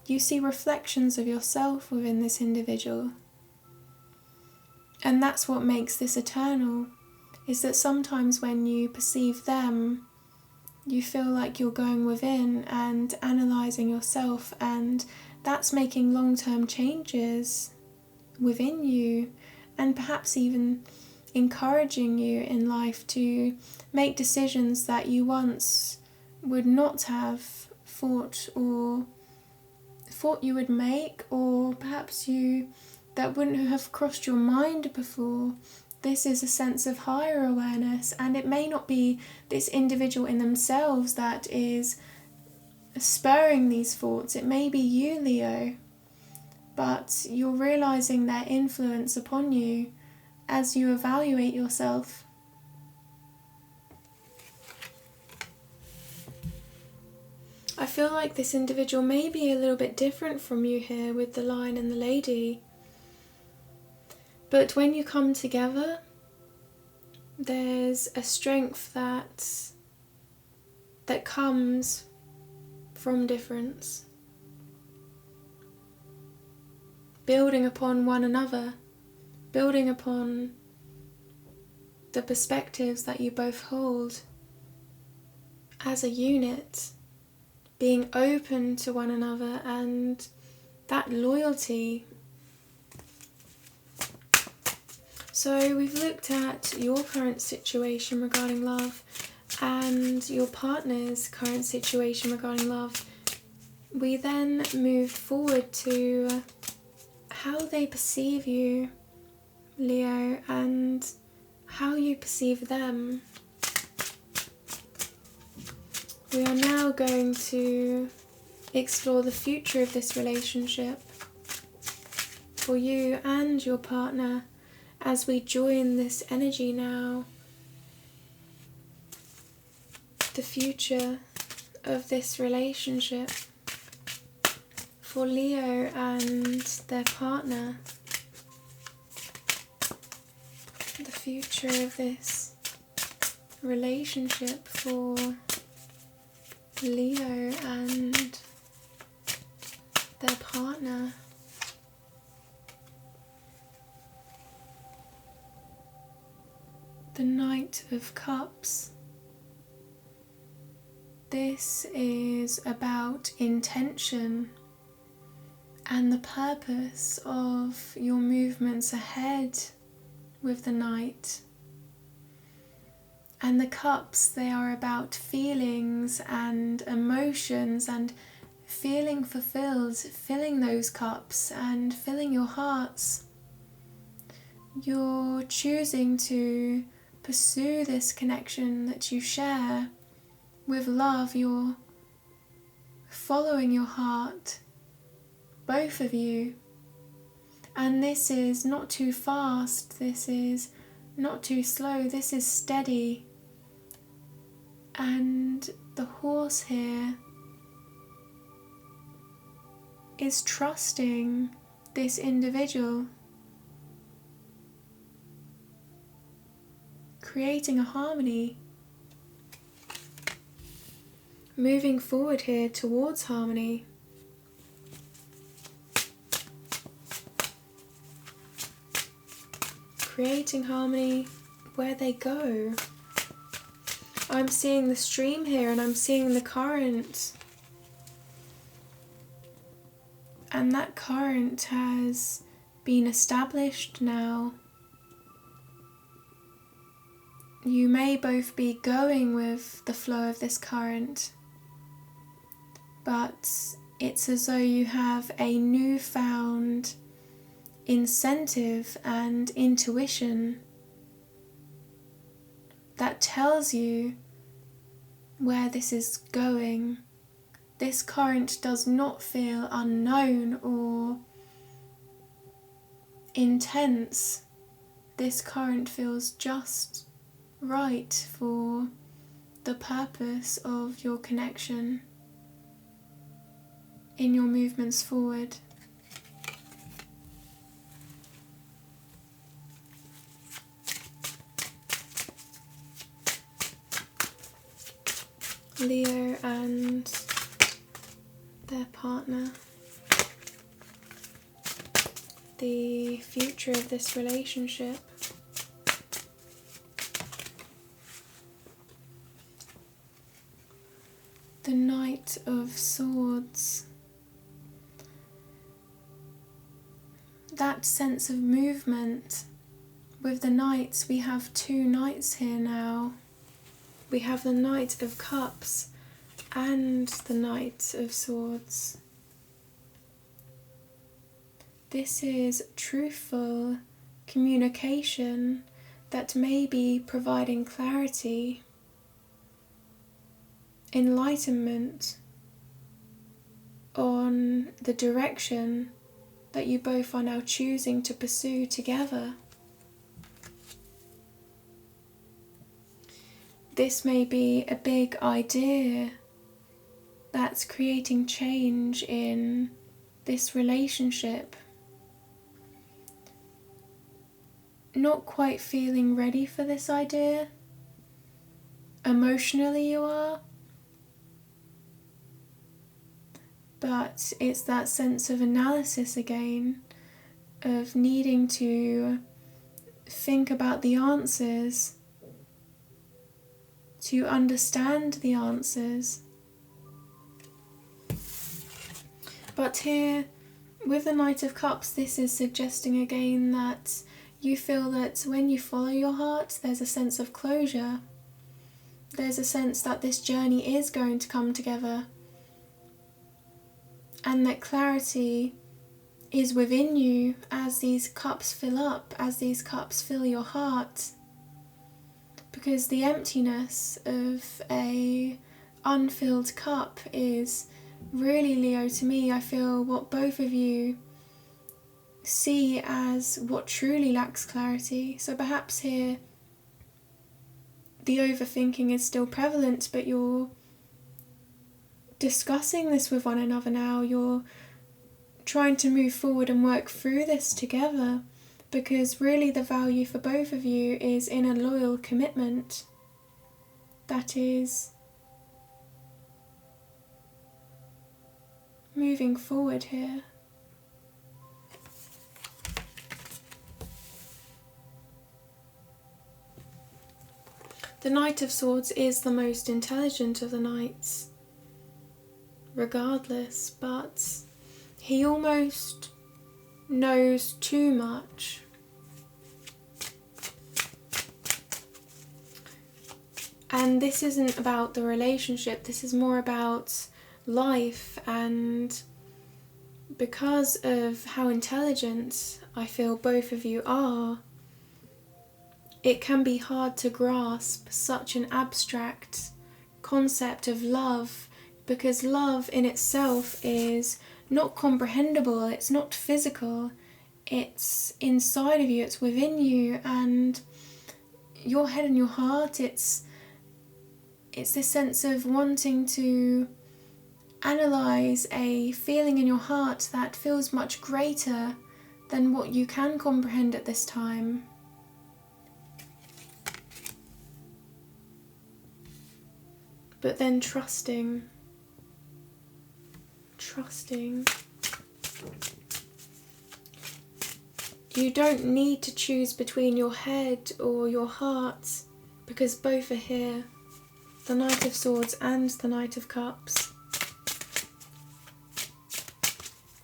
You see reflections of yourself within this individual. And that's what makes this eternal, is that sometimes when you perceive them, you feel like you're going within and analysing yourself, and that's making long-term changes within you, and perhaps even encouraging you in life to make decisions that you once would not have thought you would make, or perhaps that wouldn't have crossed your mind before. This is a sense of higher awareness, and it may not be this individual in themselves that is spurring these thoughts. It may be you, Leo, but you're realising their influence upon you as you evaluate yourself. I feel like this individual may be a little bit different from you here with the lion and the lady. But when you come together, there's a strength that comes from difference. Building upon one another, building upon the perspectives that you both hold as a unit, being open to one another, and that loyalty. So we've looked at your current situation regarding love and your partner's current situation regarding love. We then moved forward to how they perceive you, Leo, and how you perceive them. We are now going to explore the future of this relationship for you and your partner as we join this energy now. The future of this relationship for Leo and their partner. The future of this relationship for Leo and their partner. The Knight of Cups. This is about intention and the purpose of your movements ahead with the Knight. And the cups, they are about feelings and emotions and feeling fulfilled, filling those cups and filling your hearts. You're choosing to pursue this connection that you share with love. You're following your heart, both of you. And this is not too fast, this is not too slow, this is steady. And the horse here is trusting this individual, creating a harmony, moving forward here towards harmony. Creating harmony where they go. I'm seeing the stream here and I'm seeing the current. And that current has been established now. You may both be going with the flow of this current, but it's as though you have a newfound incentive and intuition that tells you where this is going. This current does not feel unknown or intense. This current feels just right for the purpose of your connection in your movements forward. Leo and their partner. The future of this relationship. The Knight of Swords. That sense of movement. With the Knights, we have two Knights here now. We have the Knight of Cups and the Knight of Swords. This is truthful communication that may be providing clarity, enlightenment on the direction that you both are now choosing to pursue together. This may be a big idea that's creating change in this relationship. Not quite feeling ready for this idea. Emotionally you are. But it's that sense of analysis again, of needing to think about the answers, to understand the answers. But here, with the Knight of Cups, this is suggesting again that you feel that when you follow your heart, there's a sense of closure. There's a sense that this journey is going to come together. And that clarity is within you as these cups fill up, as these cups fill your heart. Because the emptiness of a unfilled cup is really, Leo, to me, I feel what both of you see as what truly lacks clarity. So perhaps here the overthinking is still prevalent, but you're discussing this with one another now. You're trying to move forward and work through this together, because really the value for both of you is in a loyal commitment that is moving forward here. The Knight of Swords is the most intelligent of the knights, regardless, but he almost knows too much. And this isn't about the relationship, this is more about life, and because of how intelligent I feel both of you are, it can be hard to grasp such an abstract concept of love, because love in itself is not comprehensible, it's not physical, it's inside of you, it's within you, and your head and your heart, it's this sense of wanting to analyse a feeling in your heart that feels much greater than what you can comprehend at this time. But then trusting. You don't need to choose between your head or your heart, because both are here. the Knight of Swords and the Knight of Cups.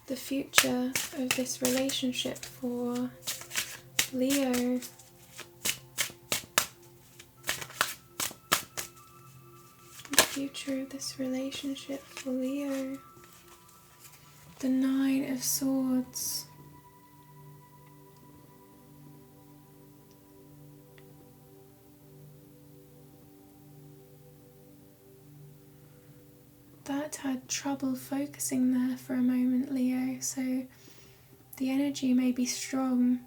The future of this relationship for Leo. The future of this relationship for Leo. The Nine of Swords. That had trouble focusing there for a moment, Leo, so the energy may be strong.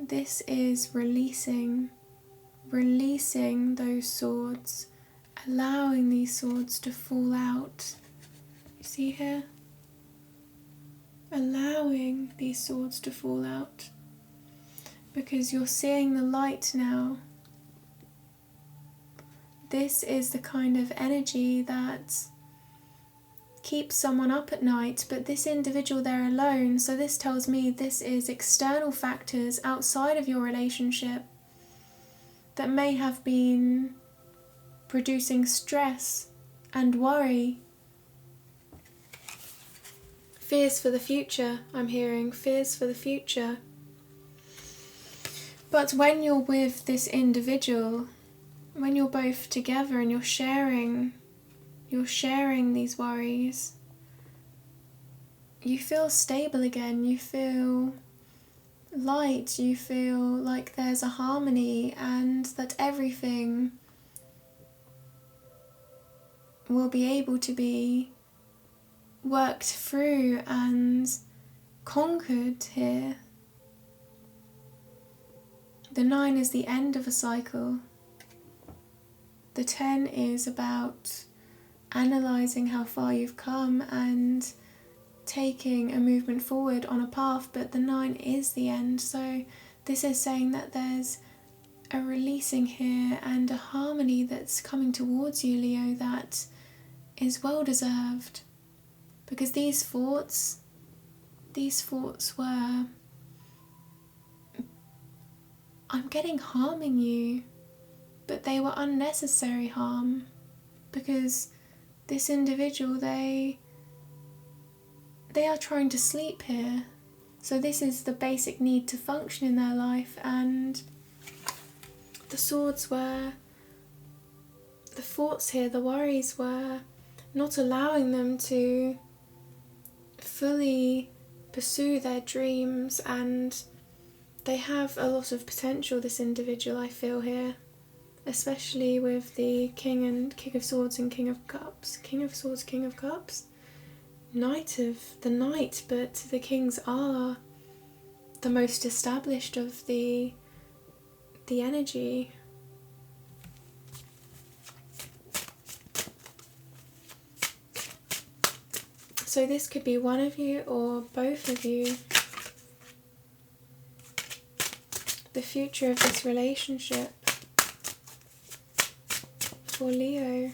This is releasing those swords, allowing these swords to fall out. You see here? Allowing these swords to fall out, because you're seeing the light now. This is the kind of energy that keeps someone up at night, but this individual, they're alone, so this tells me this is external factors outside of your relationship that may have been producing stress and worry. Fears for the future, I'm hearing, fears for the future. But when you're with this individual, when you're both together and you're sharing these worries, you feel stable again, you feel light, you feel like there's a harmony and that everything will be able to be worked through and conquered here. The 9 is the end of a cycle. The 10 is about analysing how far you've come and taking a movement forward on a path, but the 9 is the end. So this is saying that there's a releasing here and a harmony that's coming towards you, Leo, that is well deserved. Because these thoughts were, I'm getting harming you, but they were unnecessary harm, because this individual, they are trying to sleep here. So this is the basic need to function in their life, and the swords were, the thoughts here, the worries were not allowing them to fully pursue their dreams, and they have a lot of potential, this individual, I feel here, especially with the King of Swords and King of Cups. King of Swords, King of Cups, Knight, but the Kings are the most established of the energy. So this could be one of you or both of you. The future of this relationship for Leo.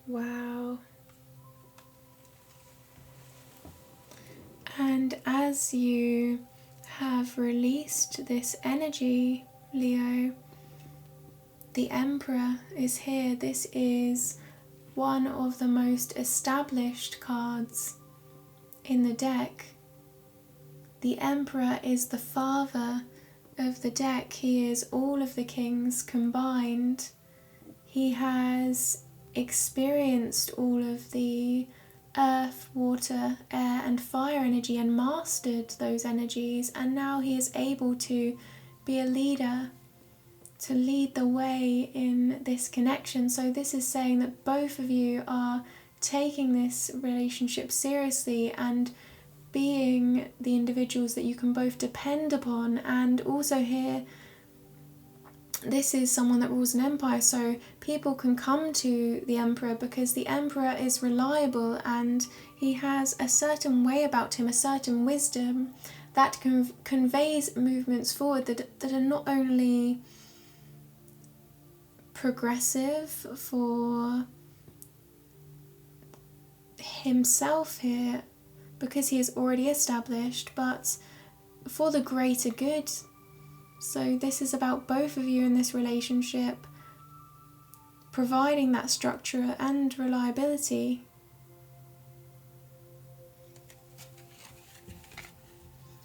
Wow. And as you have released this energy, Leo, the Emperor is here. This is one of the most established cards in the deck. The Emperor is the father of the deck. He is all of the kings combined. He has experienced all of the earth, water, air and fire energy and mastered those energies, and now he is able to be a leader, to lead the way in this connection. So this is saying that both of you are taking this relationship seriously and being the individuals that you can both depend upon. And also here, this is someone that rules an empire, so people can come to the Emperor because the Emperor is reliable and he has a certain way about him, a certain wisdom that conveys movements forward that are not only progressive for himself here, because he is already established, but for the greater good. So this is about both of you in this relationship, providing that structure and reliability.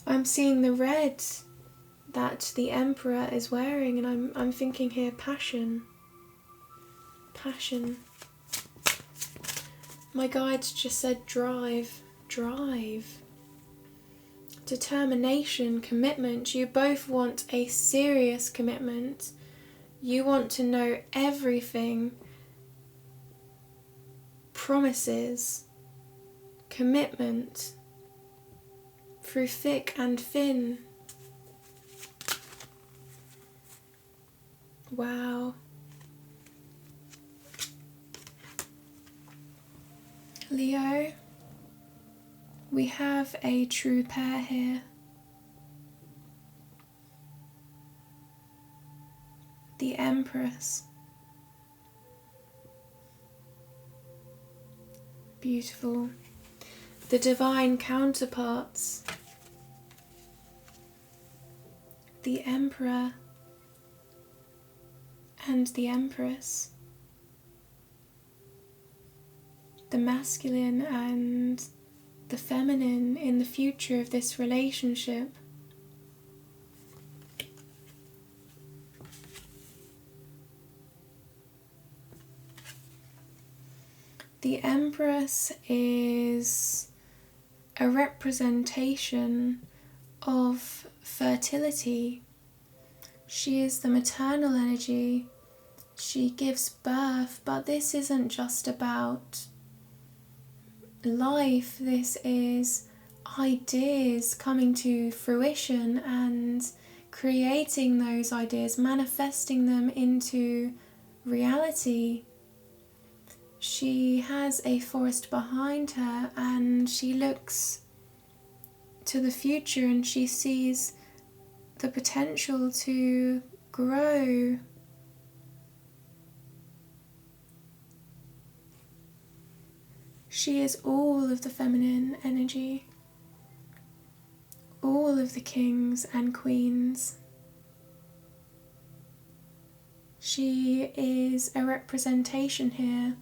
I'm seeing the red that the Emperor is wearing, and I'm thinking here passion. Passion. My guides just said drive. Drive. Determination, commitment. You both want a serious commitment. You want to know everything. Promises. Commitment. Through thick and thin. Wow. Leo, we have a true pair here. The Empress. Beautiful. The divine counterparts. The Emperor and the Empress. The masculine and the feminine in the future of this relationship. The Empress is a representation of fertility. She is the maternal energy. She gives birth, but this isn't just about life. This is ideas coming to fruition and creating those ideas, manifesting them into reality. She has a forest behind her and she looks to the future and she sees the potential to grow. She is all of the feminine energy, all of the kings and queens. She is a representation here.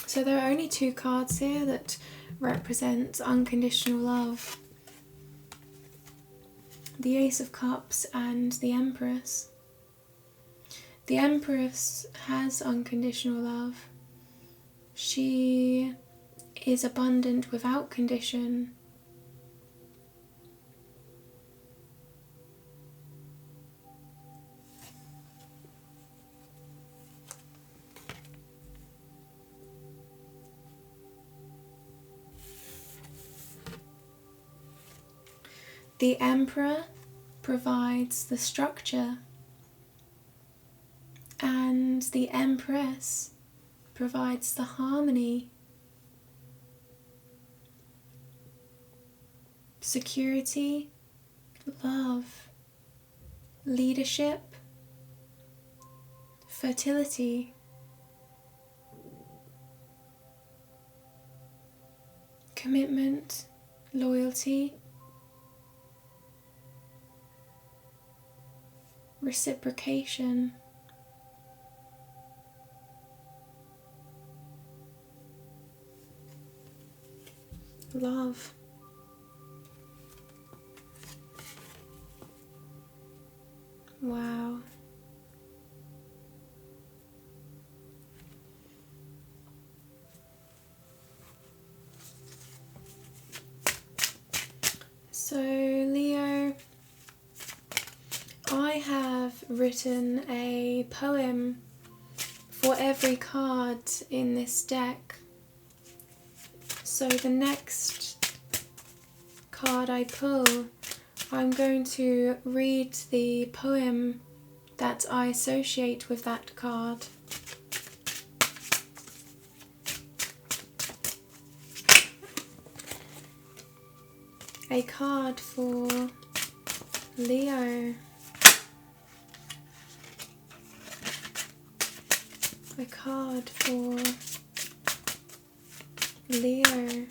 So there are only two cards here that represent unconditional love. The Ace of Cups and the Empress. The Empress has unconditional love. She is abundant without condition. The Emperor provides the structure, and the Empress provides the harmony, security, love, leadership, fertility, commitment, loyalty, reciprocation, love. Wow. So, Leo, I have written a poem for every card in this deck. So the next card I pull, I'm going to read the poem that I associate with that card. A card for Leo. A card for Leo.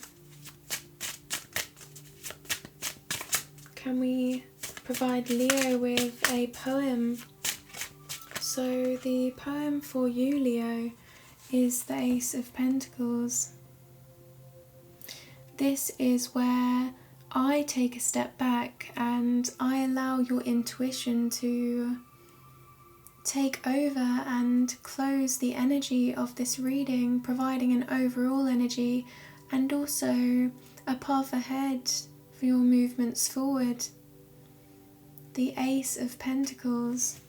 can we provide Leo with a poem? So the poem for you, Leo, is the Ace of Pentacles. This is where I take a step back and I allow your intuition to take over and close the energy of this reading, providing an overall energy and also a path ahead for your movements forward. The Ace of Pentacles.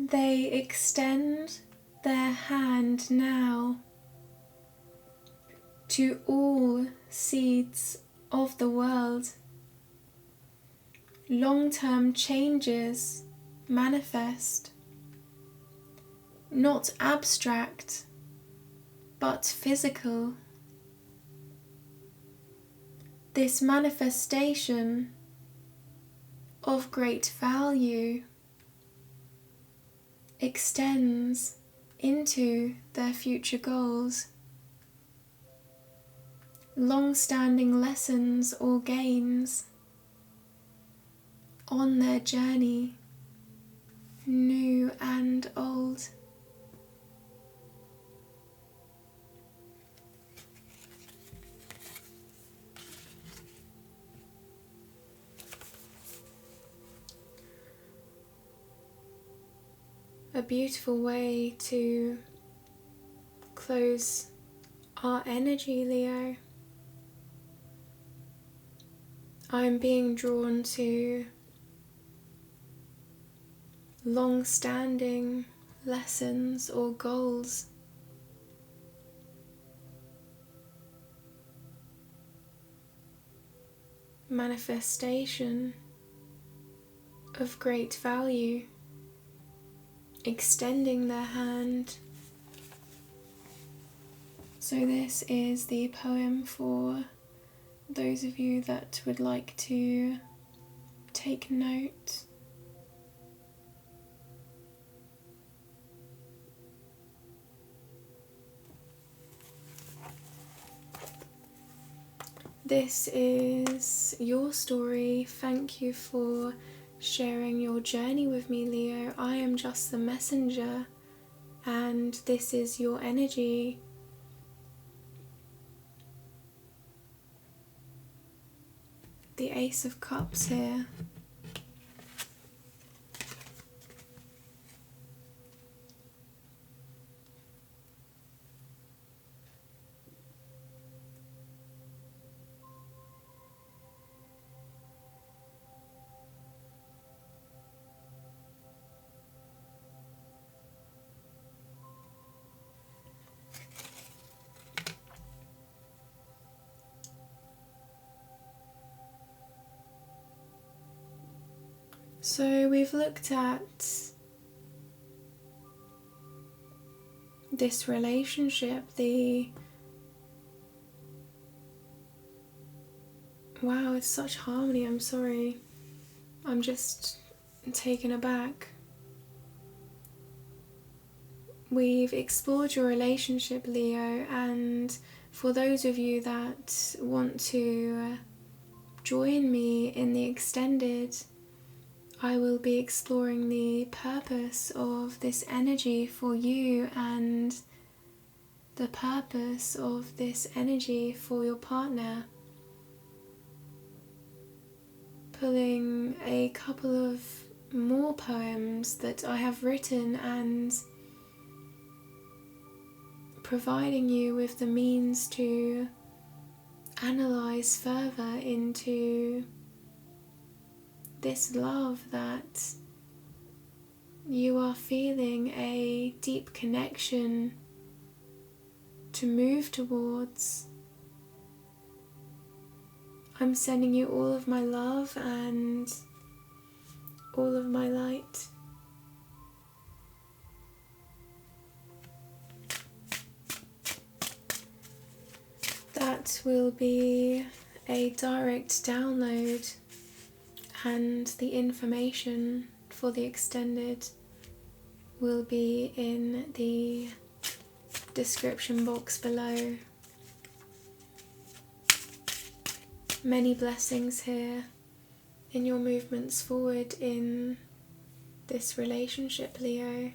They extend their hand now to all seeds of the world. Long-term changes manifest, not abstract, but physical. This manifestation of great value extends into their future goals. Long-standing lessons or gains on their journey, new and old. A beautiful way to close our energy, Leo. I'm being drawn to long-standing lessons or goals. Manifestation of great value. Extending their hand. So this is the poem for those of you that would like to take note. This is your story. Thank you for sharing your journey with me, Leo. I am just the messenger, and this is your energy. The Ace of Cups here. So we've looked at this relationship, wow, it's such harmony, I'm sorry. I'm just taken aback. We've explored your relationship, Leo, and for those of you that want to join me in the extended, I will be exploring the purpose of this energy for you and the purpose of this energy for your partner. Pulling a couple of more poems that I have written and providing you with the means to analyze further into this love that you are feeling, a deep connection to move towards. I'm sending you all of my love and all of my light. That will be a direct download, and the information for the extended will be in the description box below. Many blessings here in your movements forward in this relationship, Leo.